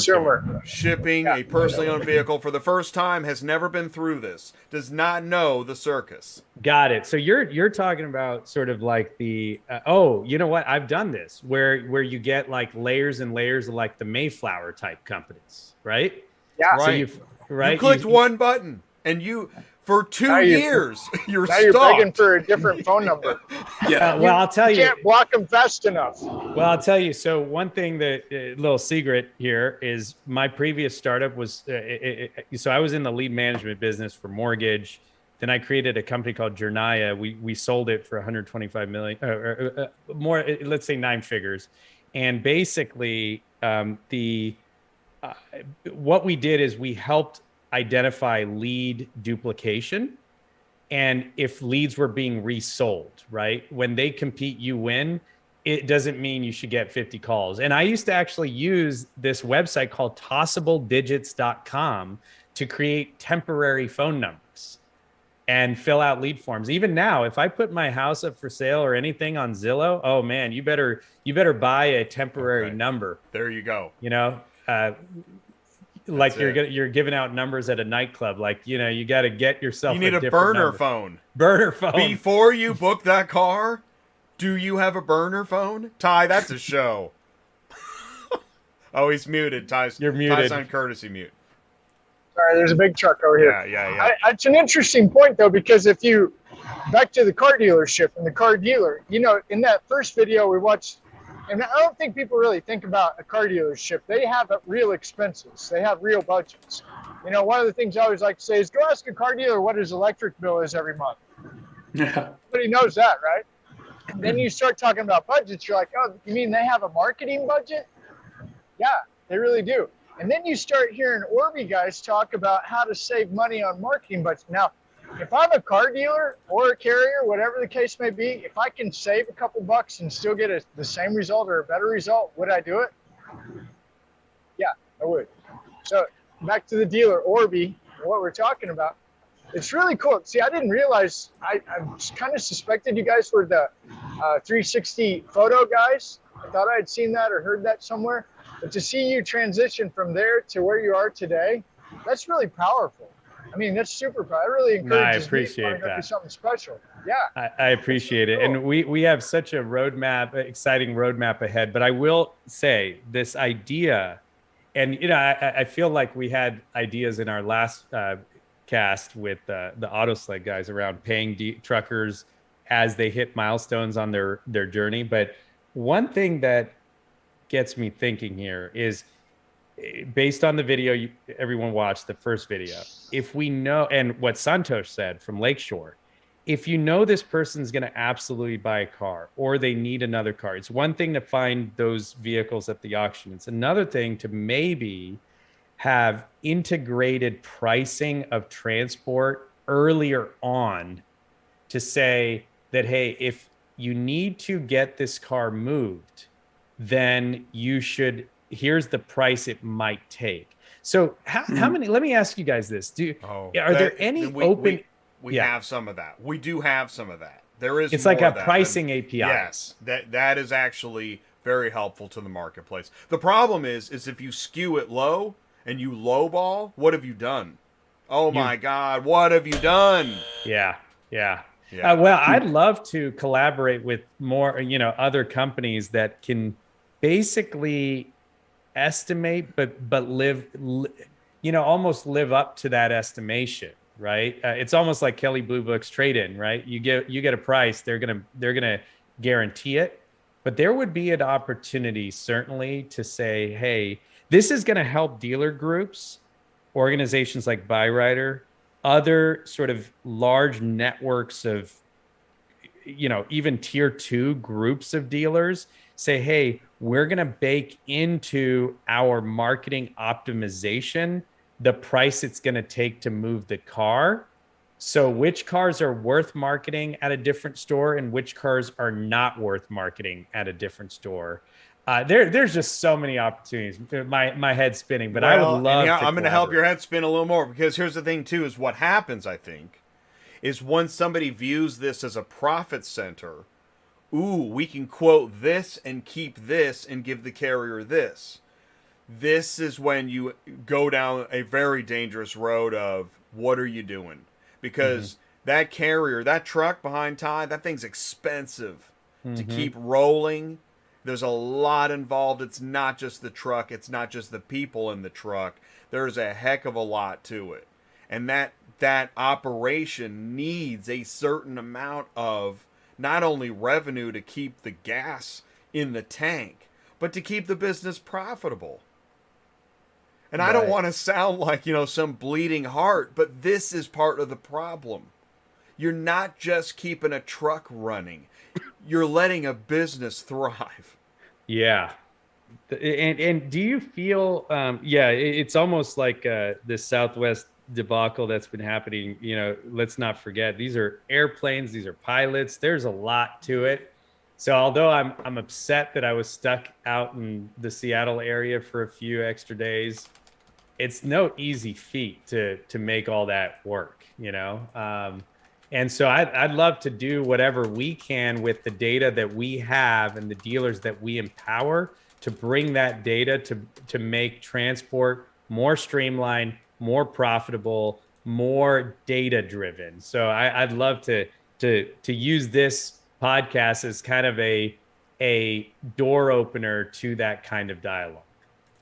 shipping a personally owned vehicle for the first time, has never been through this, does not know the circus. Got it. So you're talking about sort of like the you know what? I've done this where you get like layers and layers of like the Mayflower type companies, right? Yeah. Right. So you clicked one button and you for 2 years you're now you're begging for a different phone number. Yeah. Well, I'll tell you. Can't block them fast enough. Well, I'll tell you. So one thing that little secret here is my previous startup was so I was in the lead management business for mortgage. Then I created a company called Jernaya. We sold it for 125 million, more. Let's say 9 figures. And basically, what we did is we helped identify lead duplication, and if leads were being resold, right? When they compete, you win. It doesn't mean you should get 50 calls. And I used to actually use this website called tossabledigits.com to create temporary phone numbers and fill out lead forms. Even now, if I put my house up for sale or anything on Zillow, oh man, you better buy a temporary number. There you go. Like you're giving out numbers at a nightclub. Like, you got to get yourself. You need a burner phone. Burner phone. Before you book that car, do you have a burner phone? Ty, that's a show. Oh, he's muted. You're muted. Ty's on courtesy mute. Sorry, there's a big truck over here. Yeah. It's an interesting point, though, because if you, back to the car dealership and the car dealer, in that first video we watched, and I don't think people really think about a car dealership. They have real expenses. They have real budgets. One of the things I always like to say is go ask a car dealer what his electric bill is every month. Yeah. Nobody knows that, right? And then you start talking about budgets. You're like, oh, you mean they have a marketing budget? Yeah, they really do. And then you start hearing Orbee guys talk about how to save money on marketing budgets. Now, if I'm a car dealer or a carrier, whatever the case may be, if I can save a couple bucks and still get the same result or a better result, would I do it? Yeah, I would. So back to the dealer, Orbee, what we're talking about. It's really cool. See, I didn't realize, I kind of suspected you guys were the 360 photo guys. I thought I had seen that or heard that somewhere. But to see you transition from there to where you are today, that's really powerful. I mean, that's super powerful. I really encourage I appreciate to that. do something special. Yeah. I appreciate it. Cool. And we have such a roadmap, exciting roadmap ahead. But I will say this idea, and you know, I feel like we had ideas in our last cast with the auto sled guys around paying truckers as they hit milestones on their journey. But one thing that gets me thinking here is, based on the video everyone watched, the first video, if we know, and what Santosh said from Lakeshore, if you know this person's going to absolutely buy a car or they need another car, it's one thing to find those vehicles at the auction. It's another thing to maybe have integrated pricing of transport earlier on to say that, hey, if you need to get this car moved, then you should, here's the price it might take. So how many, let me ask you guys this. Are there any open? We have some of that. We do have some of that. There is. It's like a that. pricing API. Yes, that is actually very helpful to the marketplace. The problem is if you skew it low and you lowball, what have you done? Oh my God, what have you done? Yeah. Well, I'd love to collaborate with more, other companies that can basically estimate, but live, almost live up to that estimation, right? It's almost like Kelley Blue Book's trade-in, right? You get a price, they're gonna guarantee it, but there would be an opportunity certainly to say, hey, this is going to help dealer groups, organizations like Buyrider, other sort of large networks of, even tier 2 groups of dealers say, hey, we're going to bake into our marketing optimization the price it's going to take to move the car. So which cars are worth marketing at a different store and which cars are not worth marketing at a different store. There's just so many opportunities. My head's spinning, but I would love to I'm going to help your head spin a little more, because here's the thing too, is what happens, I think, is when somebody views this as a profit center, we can quote this and keep this and give the carrier this. This is when you go down a very dangerous road of what are you doing? Because that carrier, that truck behind Ty, that thing's expensive to keep rolling. There's a lot involved. It's not just the truck. It's not just the people in the truck. There's a heck of a lot to it. And that operation needs a certain amount of not only revenue to keep the gas in the tank, but to keep the business profitable. And I don't want to sound like, some bleeding heart, but this is part of the problem. You're not just keeping a truck running. You're letting a business thrive. Yeah. And do you feel, it's almost like this Southwest debacle that's been happening. Let's not forget, these are airplanes, these are pilots. There's a lot to it. So although I'm upset that I was stuck out in the Seattle area for a few extra days, it's no easy feat to make all that work, and so I'd love to do whatever we can with the data that we have and the dealers that we empower to bring that data to make transport more streamlined, more profitable, more data driven. So I'd love to use this podcast as kind of a door opener to that kind of dialogue.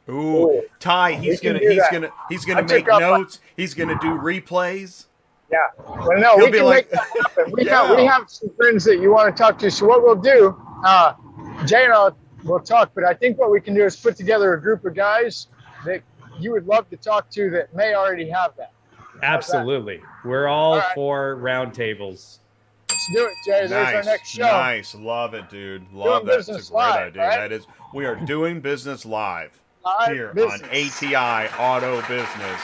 Ooh, Ty, he's gonna make notes. He's gonna do replays. Yeah. Well, no, we can make that happen. We have some friends that you want to talk to. So what we'll do, Jay and I will talk, but I think what we can do is put together a group of guys that you would love to talk to that may already have that. Absolutely. We're all for roundtables. Let's do it, Jay. There's our next show. Nice. Love it, dude. Love that. It's a great idea. Right? That is. We are doing business live. here on ATI Auto Business.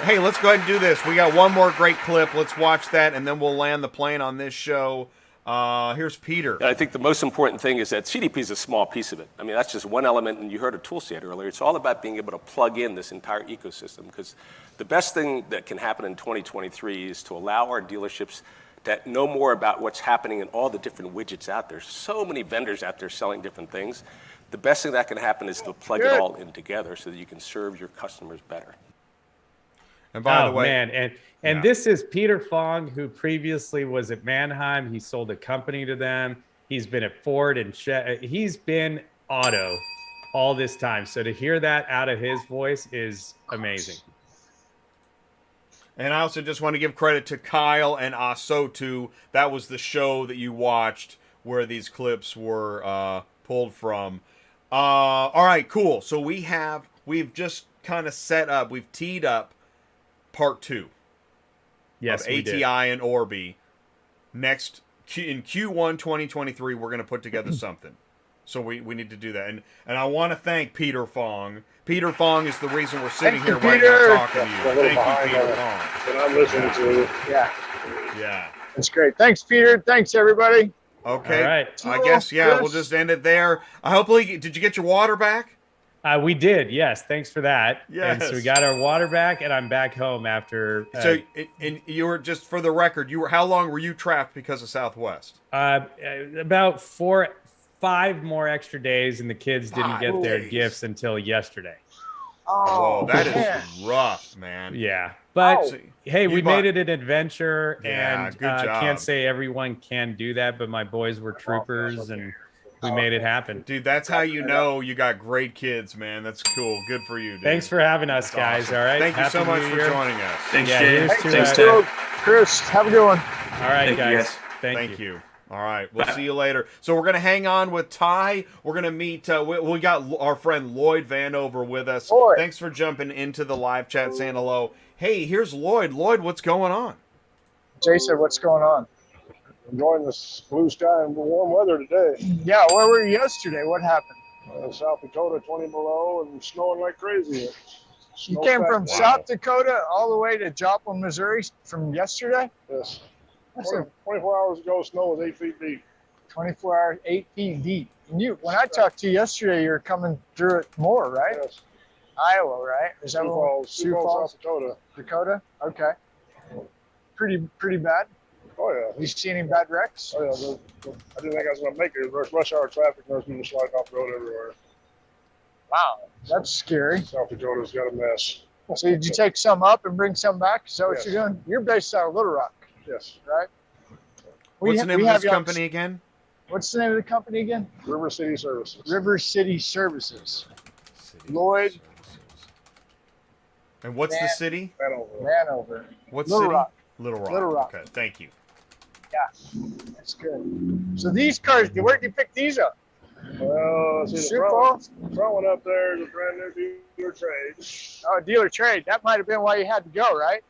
Hey, let's go ahead and do this. We got one more great clip. Let's watch that, and then we'll land the plane on this show. Here's Peter. And I think the most important thing is that CDP is a small piece of it. I mean, that's just one element, and you heard Atul say it earlier. It's all about being able to plug in this entire ecosystem, because the best thing that can happen in 2023 is to allow our dealerships to know more about what's happening in all the different widgets out there. So many vendors out there selling different things. The best thing that can happen is to plug it all in together so that you can serve your customers better. And by the way, man, and this is Peter Fong, who previously was at Mannheim. He sold a company to them. He's been at Ford and he's been auto all this time. So to hear that out of his voice is amazing. And I also just want to give credit to Kyle and Asotu. That was the show that you watched where these clips were pulled from. All right, cool. So we've just kind of set up, we've teed up part 2 of ATI and Orbee. Next, in Q1 2023, we're going to put together something. So we need to do that. And I want to thank Peter Fong. Peter Fong is the reason we're sitting here right now talking to you. Thank you, Peter Fong. And I'm listening to you. Yeah. That's great. Thanks, Peter. Thanks, everybody. Okay. All right. I guess, we'll just end it there. Hopefully, did you get your water back? We did, yes. Thanks for that. Yes. And so we got our water back, and I'm back home after. So, and you were, just for the record, how long were you trapped because of Southwest? About 5 more extra days, and the kids didn't get their gifts until yesterday. Oh, that is rough, man. Yeah, but hey, we made it an adventure, Yeah, and good job. can't say everyone can do that, but my boys were troopers, and we made it happen. Dude, that's how you know you got great kids, man. That's cool. Good for you, dude. Thanks for having us, guys. Awesome. all right. Thank you so Happy much New for Year. joining us. Thanks, Yeah, Jay. here's to Thanks, that. Chris, have a good one. All right, Thank you, guys. guys. Thank you. All right, we'll see you later. So we're gonna hang on with Ty. We're gonna meet. We got our friend Lloyd Vanover with us. Lloyd. Thanks for jumping into the live chat, saying hello. Hey, here's Lloyd. Lloyd, what's going on? Jason, what's going on? Enjoying this blue sky and warm weather today. Yeah, where were you yesterday? What happened? South Dakota, 20 below and snowing like crazy. You came from South Dakota all the way to Joplin, Missouri from yesterday? Yes. That's 24 hours ago, snow was 8 feet deep. 24 hours, 8 feet deep. And when I talked to you yesterday, you were coming through it more, right? Yes. Iowa, right? Is that Sioux Falls, South Dakota. Dakota? Okay. Pretty bad. Oh, yeah. You see any bad wrecks? Oh, yeah. I didn't think I was going to make it. There's rush hour traffic. There's people sliding off the road everywhere. Wow, that's scary. South Dakota's got a mess. So did you take some up and bring some back? Is that what Yes. you're doing? You're based out of Little Rock, Yes. right? What's the name of this company again? What's the name of the company again? River City Services. River City Services. Lloyd. And what's the city? Vanover. What Little city? Rock. Little Rock. Little Rock. Okay, thank you. Yeah, that's good. So these cars, where did you pick these up? Well, see, the Sioux front Falls? one up there is a brand new dealer trade. Oh, dealer trade. That might have been why you had to go, right?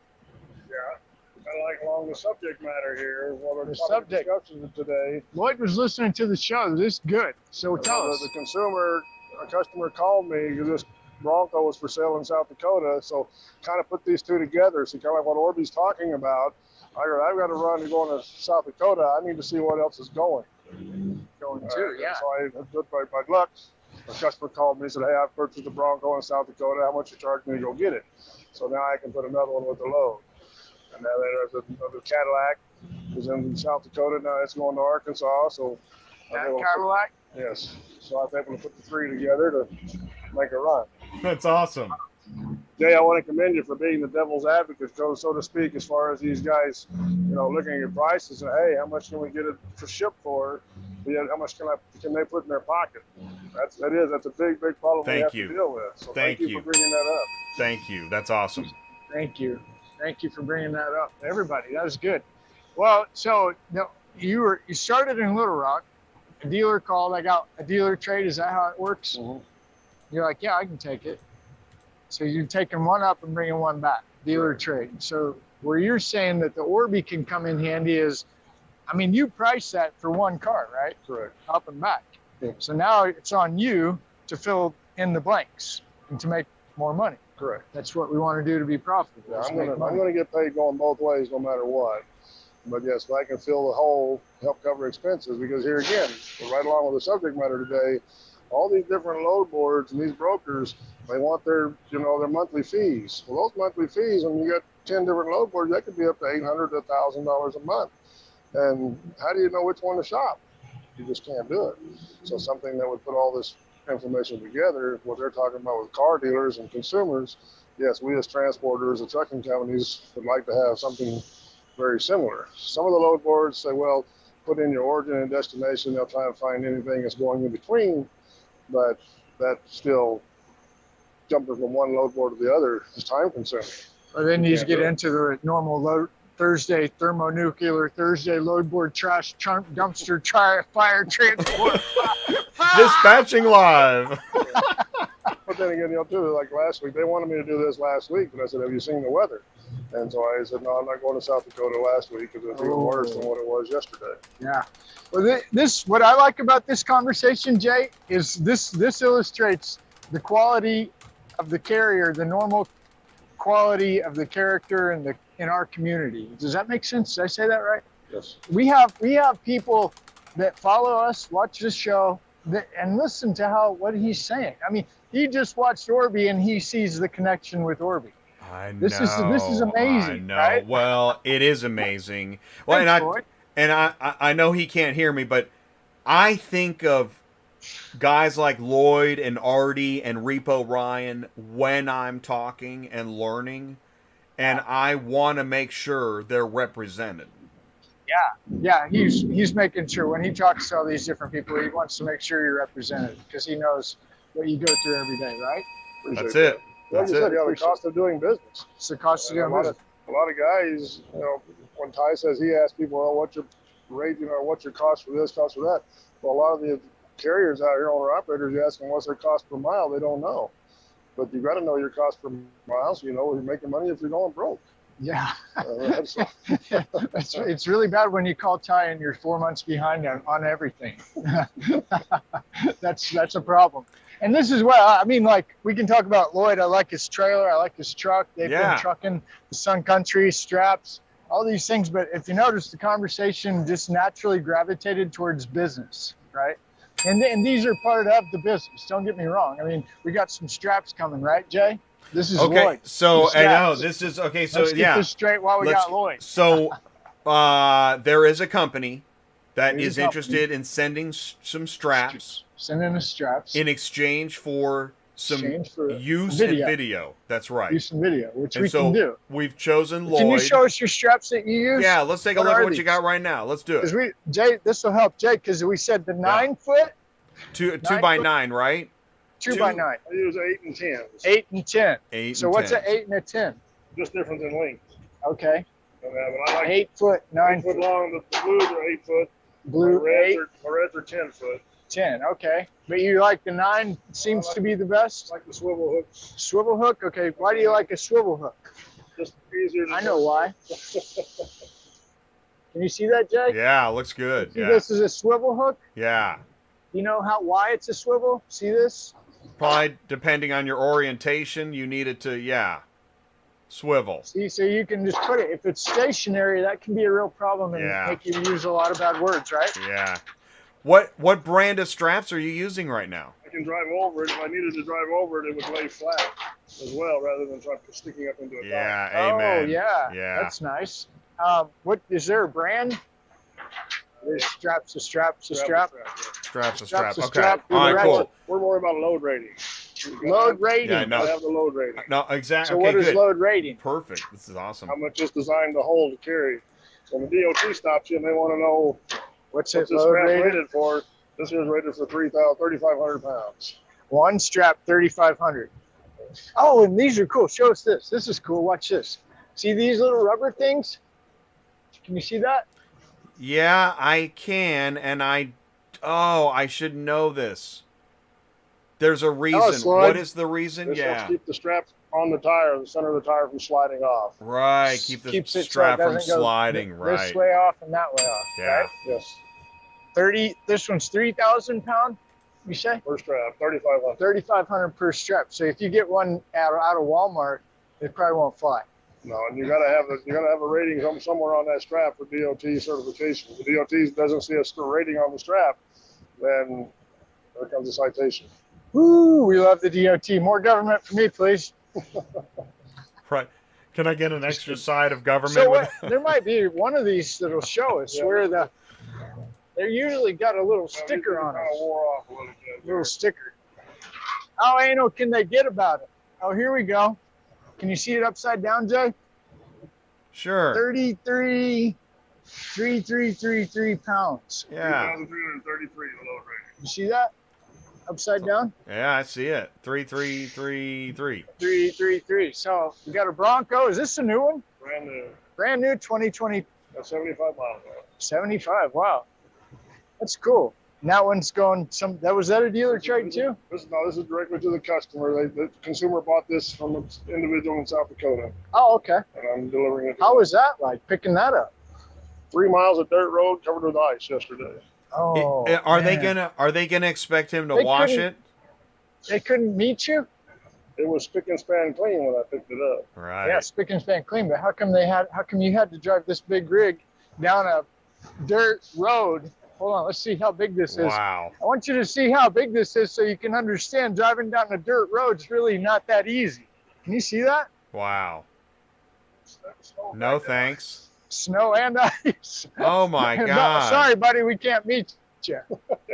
Yeah. Kind of like along the subject matter here. Well, The the subject. discussions today. Lloyd was listening to the show. This is good. So tell us. A customer called me because this Bronco was for sale in South Dakota. So kind of put these two together. So kind of like what Orbee's talking about. I've got to run to go to South Dakota. I need to see what else is going. Going too, yeah. So by luck, a customer called me and said, hey, I've purchased a Bronco in South Dakota. How much you charge me to go get it? So now I can put another one with the load. And now there's another Cadillac is in South Dakota. Now it's going to Arkansas. So That Cadillac? Yes. So I was able to put the three together to make a run. That's awesome. Jay, I want to commend you for being the devil's advocate, so to speak, as far as these guys, looking at your prices and, hey, how much can we get it for ship for? How much can they put in their pocket? That's a big problem we have to deal with. So thank you for bringing that up. Thank you. That's awesome. Thank you. Thank you for bringing that up, everybody. That was good. Well, so you started in Little Rock. A dealer called. I got a dealer trade. Is that how it works? Mm-hmm. You're like, yeah, I can take it. So you're taking one up and bringing one back. Dealer trade. So where you're saying that the Orbee can come in handy is, you price that for one car, right? Correct. Up and back. Yeah. So now it's on you to fill in the blanks and to make more money. Correct. That's what we want to do to be profitable. Yeah, is I'm make gonna money. get paid going both ways, no matter what. But yes, if I can fill the hole, help cover expenses, because here again, we're right along with the subject matter today. All these different load boards and these brokers, they want their their monthly fees. Well, those monthly fees, when you got 10 different load boards, that could be up to $800 to $1,000 a month. And how do you know which one to shop? You just can't do it. So something that would put all this information together, what they're talking about with car dealers and consumers, yes, we as transporters, the trucking companies would like to have something very similar. Some of the load boards say, well, put in your origin and destination. They'll try and find anything that's going in between, but that still jumping from one load board to the other is time consuming. Or then you get into the normal load Thursday thermonuclear, Thursday load board trash chunk dumpster fire transport. Dispatching live. But then again, too, like last week, they wanted me to do this last week, but I said, have you seen the weather? And so I said, no, I'm not going to South Dakota last week because it's even worse than what it was yesterday. Yeah. Well, this what I like about this conversation, Jay, is this illustrates the quality of the carrier, the normal quality of the character in our community. Does that make sense? Did I say that right? Yes. We have people that follow us, watch the show, and listen to what he's saying. I mean, he just watched Orbee and he sees the connection with Orbee. I know. This is amazing. I know. Right? Well, it is amazing. Well, Thanks, and I know he can't hear me, but I think of guys like Lloyd and Artie and Repo Ryan when I'm talking and learning, and I want to make sure they're represented. Yeah, he's making sure when he talks to all these different people, he wants to make sure you're represented because he knows what you go through every day, right? That's it. Like you said, the cost of doing business. It's the cost of doing business. A lot of guys, when Ty says he asks people, well, what's your rate, what's your cost for this, cost for that? Well, a lot of the carriers out here, owner operators, you ask them what's their cost per mile, they don't know. But you've got to know your cost per mile so you know you're making money if you're going broke. Yeah. It's really bad when you call Ty and you're 4 months behind on everything. That's a problem. And this is what I mean, like we can talk about Lloyd. I like his trailer, I like his truck. They've been trucking the Sun Country, straps, all these things. But if you notice, the conversation just naturally gravitated towards business, right? And these are part of the business. Don't get me wrong. I mean, we got some straps coming, right, Jay? This is okay. Lloyd. So I know this is okay. So Let's get this straight while we got Lloyd. So there is a company that is interested in sending some straps. Sending us straps in exchange for use and video. That's right. Use and video, which we can do. We've chosen Lloyd. Can you show us your straps that you use? Yeah, let's take a look at what you got right now. Let's do it. Jay, this will help Jay because we said the 9 foot. 2 by 9, right? 2 by 9. I use 8 and 10. 8 and 10. 8 so and what's 10. an 8 and a 10? Just different in length. Okay. I like 8 foot, 9 foot long. The blues are 8 foot. Blue reds are 10 foot. 10, okay. But you like the 9 seems to be the best? I like the swivel hook. Swivel hook? Okay. Why do you like a swivel hook? Just easier to I know why. Can you see that, Jay? Yeah, looks good. See, this is a swivel hook? Yeah. You know why it's a swivel? See this? Probably depending on your orientation, you need it to, swivel. See, so you can just put it. If it's stationary, that can be a real problem and make you use a lot of bad words, right? Yeah. What brand of straps are you using right now? I can drive over it. If I needed to drive over it, it would lay flat as well, rather than sticking up into a Yeah, top. amen. Oh, yeah. Yeah. That's nice. What is there a brand? There's straps. Straps a strap. Okay. Strap. All right, cool. We're more about load rating. Load rating. Yeah, no. I have the load rating. No, exactly. So okay, what is good. load rating? Perfect. This is awesome. How much it's designed to hold to carry. So when the DOT stops you and they want to know what's this load strap rated? rated for, this is rated for 3,500 pounds. One strap, 3,500. Oh, and these are cool. Show us this. This is cool. Watch this. See these little rubber things? Can you see that? Yeah, I can, and I should know this. There's a reason. What is the reason? This helps keep the straps on the tire, the center of the tire from sliding off. Right, keep the strap from sliding. Right. This way off and that way off. Yeah. Right? Yes. This one's 3,000 pound. You say? Per strap, 3,500. 3,500 per strap. So if you get one out of Walmart, it probably won't fly. No, and you gotta have a rating somewhere on that strap for DOT certification. If the DOT doesn't see a rating on the strap, then there comes a citation. Woo, we love the DOT. More government for me, please. Right. Can I get an extra side of government? So there might be one of these that'll show us where they're usually got a little sticker on Kind it. of wore off a little bit. Little sticker. How anal can they get about it? Oh, here we go. Can you see it upside down, Jay? Sure. 3,333 pounds. Yeah. 2,333 the load rating. You see that? Upside down? Yeah, I see it. 3,333. 333. So we got a Bronco. Is this a new one? Brand new. Brand new 2020. Got 75 miles on it. 75. Wow. That's cool. And that one's going was that a dealer trade too? This is directly to the customer. The consumer bought this from an individual in South Dakota, Oh, okay. and I'm delivering it. How was that like picking that up? 3 miles of dirt road covered with ice yesterday. Oh, Are man. they gonna expect him to They wash couldn't- it? They couldn't meet you? It was spick and span clean when I picked it up. Right. Yeah, spick and span clean. But how come you had to drive this big rig down a dirt road? Hold on, let's see how big this is. Wow. I want you to see how big this is so you can understand driving down a dirt road is really not that easy. Can you see that? Wow. No thanks. Snow and ice. Oh my No, God. sorry, buddy, we can't meet you.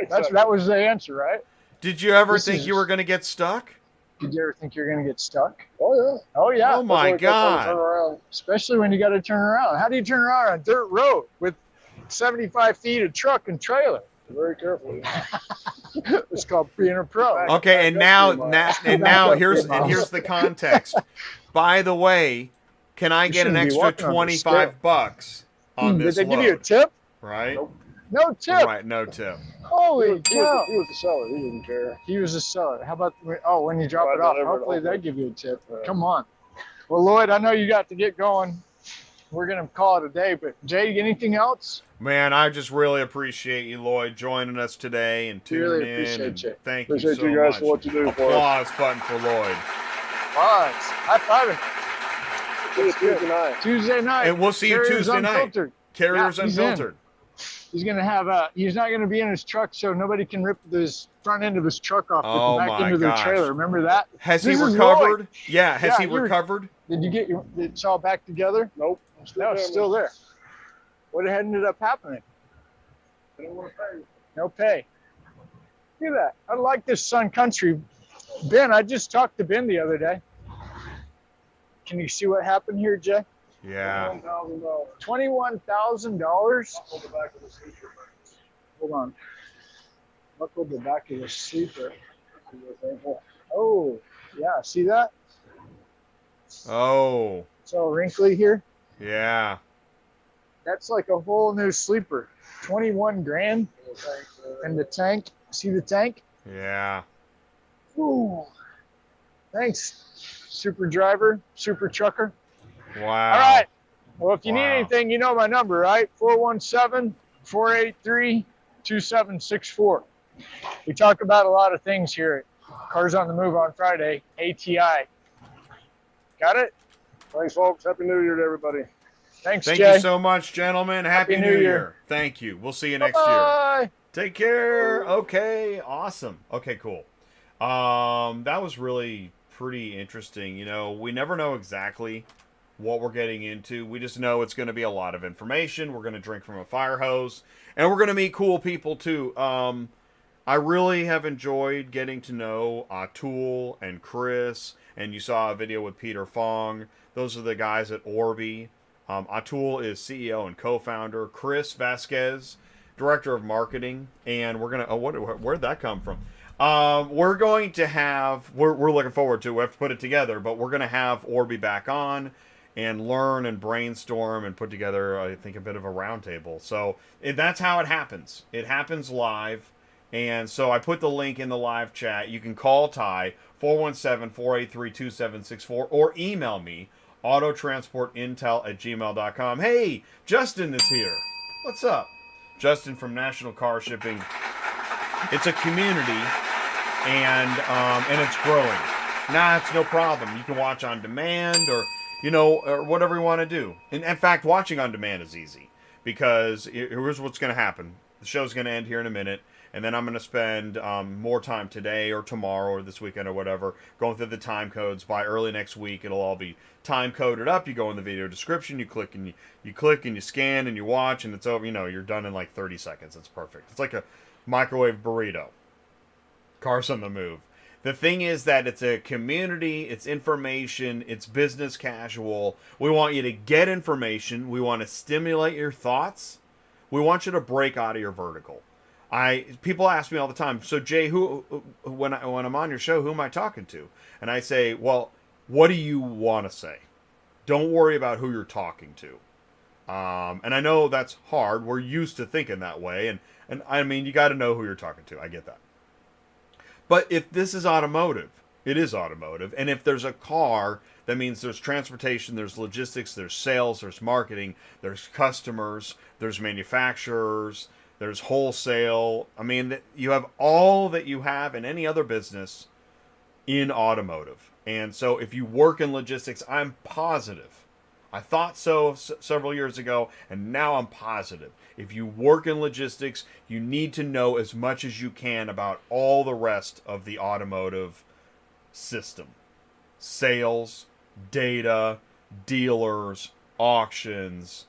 That was the answer, right? Did you ever This think is- you were gonna get stuck? Did you ever think you're going to get stuck? Oh yeah. Oh, yeah. Oh my That's why I kept on turning God. around. Especially when you got to turn around. How do you turn around on a dirt road with 75 feet of truck and trailer? Very carefully. It's called being a pro. Okay, and now here's the context. By the way, can I You get an shouldn't be extra walking on this $25 on Did this they give you a load? tip? Right? Nope. No tip. Right, no tip. Holy He cow. was the seller. He didn't care. He was a seller. How about, when you drop Right, it off, deliver it, hopefully they hopefully. give you a tip. Yeah. Come on. Well, Lloyd, I know you got to get going. We're going to call it a day, but Jay, anything else? Man, I just really appreciate you, Lloyd, joining us today and tuning Really in. appreciate And you. thank Appreciate you so you guys much. for what you do for us. Applause button for Lloyd. All right. High fiving. See you Tuesday night. Tuesday night. And we'll see you Carriers Tuesday night. Unfiltered. Carriers Yeah, he's in. Unfiltered. He's gonna have he's not gonna be in his truck, so nobody can rip this front end of his truck off Oh with the back my end of their gosh. trailer. Remember that? Has he This is recovered? Lloyd. Yeah, has Yeah, he you're- recovered? Did you get it's all back together? Nope. I'm No, it's damaged. still there. What ended up happening? They don't want to pay. No pay. Look at that. I like this Sun Country. Ben, I just talked to Ben the other day. Can you see what happened here, Jay? Yeah. $1,000. $21,000. On the back of the sleeper. Hold on. Buckled the back of the sleeper. Oh, yeah. See that? Oh, It's all wrinkly here. yeah. That's like a whole new sleeper. 21 grand. And the tank. See the tank? Yeah. Ooh. Thanks, super driver, super trucker. Wow. All right. Well, if you need Wow. anything, you know my number, right? 417-483-2764. We talk about a lot of things here at Cars on the Move on Friday, ATI. Got it? Thanks, folks. Happy New Year to everybody. Thanks, Thank Jay. you so much, gentlemen. Happy New Year. Thank you. We'll see you next year. Bye. Take care. Okay. Awesome. Okay, cool. That was really pretty interesting. You know, we never know exactly what we're getting into. We just know it's going to be a lot of information. We're going to drink from a fire hose, and we're going to meet cool people too. I really have enjoyed getting to know Atul and Chris, and you saw a video with Peter Fong. Those are the guys at Orbee. Atul is CEO and co-founder. Chris Vazquez, director of marketing, and we're gonna. Oh, where'd that come from? We're going to have. We're looking forward to. We have to put it together, but we're gonna have Orbee back on and learn and brainstorm and put together, I think, a bit of a roundtable. So that's how it happens. It happens live. And so I put the link in the live chat. You can call Ty, 417-483-2764, or email me, autotransportintel@gmail.com. Hey, Justin is here. What's up? Justin from National Car Shipping. It's a community, and it's growing. Nah, it's no problem. You can watch on demand, or whatever you want to do. And in fact, watching on demand is easy, because here's what's going to happen. The show's going to end here in a minute, and then I'm going to spend more time today or tomorrow or this weekend or whatever going through the time codes. By early next week, it'll all be time coded up. You go in the video description, you click and you scan and you watch, and it's over. You're done in like 30 seconds. It's perfect. It's like a microwave burrito. Cars on the Move. The thing is that it's a community, it's information, it's business casual. We want you to get information. We want to stimulate your thoughts. We want you to break out of your vertical. People ask me all the time, so Jay, when I'm on your show, who am I talking to? And I say, well, what do you want to say? Don't worry about who you're talking to. And I know that's hard. We're used to thinking that way. And I mean, you got to know who you're talking to. I get that. But if this is automotive, it is automotive. And if there's a car, that means there's transportation, there's logistics, there's sales, there's marketing, there's customers, there's manufacturers, there's wholesale. I mean, you have all that you have in any other business in automotive. And so if you work in logistics, I'm positive. I thought so several years ago, and now I'm positive. If you work in logistics, you need to know as much as you can about all the rest of the automotive system. Sales, data, dealers, auctions,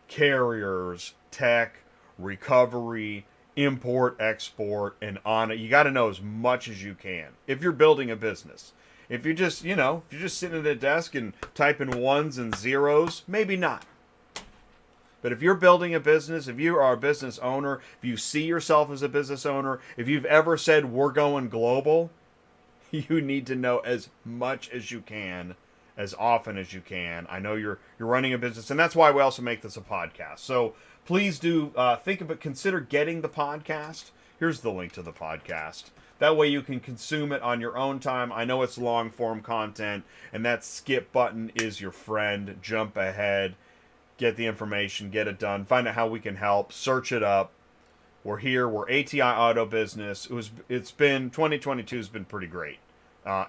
carriers, tech, recovery, import, export, and on it. You got to know as much as you can if you're building a business. If you're just, if you're just sitting at a desk and typing ones and zeros, maybe not. But if you're building a business, if you are a business owner, if you see yourself as a business owner, if you've ever said we're going global, you need to know as much as you can, as often as you can. I know you're running a business, and that's why we also make this a podcast. So please do consider getting the podcast. Here's the link to the podcast. That way you can consume it on your own time. I know it's long form content, and that skip button is your friend. Jump ahead, get the information, get it done, find out how we can help, search it up. We're here. We're ATI Auto Business. 2022 has been pretty great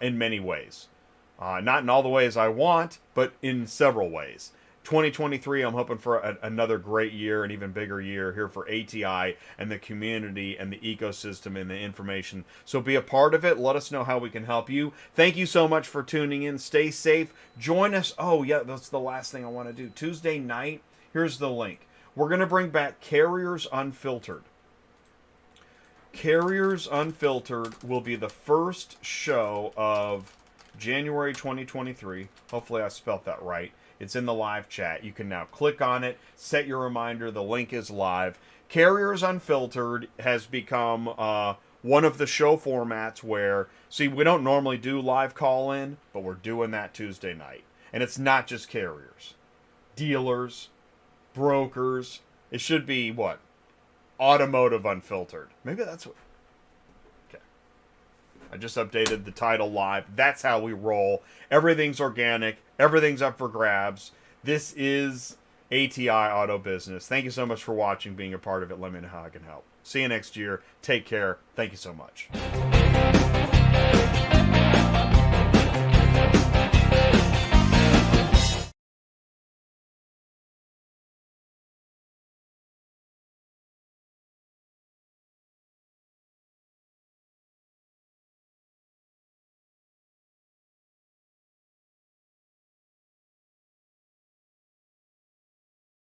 in many ways. Not in all the ways I want, but in several ways. 2023, I'm hoping for another great year, an even bigger year here for ATI and the community and the ecosystem and the information. So be a part of it. Let us know how we can help you. Thank you so much for tuning in. Stay safe. Join us. Oh, yeah, that's the last thing I want to do. Tuesday night, here's the link. We're going to bring back Carriers Unfiltered. Carriers Unfiltered will be the first show of January 2023. Hopefully I spelt that right. It's in the live chat. You can now click on it, set your reminder. The link is live. Carriers Unfiltered has become one of the show formats where, see, we don't normally do live call-in, but we're doing that Tuesday night. And it's not just carriers. Dealers, brokers. It should be, what? Automotive Unfiltered. Maybe that's what... Okay. I just updated the title live. That's how we roll. Everything's organic. Everything's up for grabs. This is ATI Auto Business. Thank you so much for watching, being a part of it. Let me know how I can help. See you next year. Take care. Thank you so much.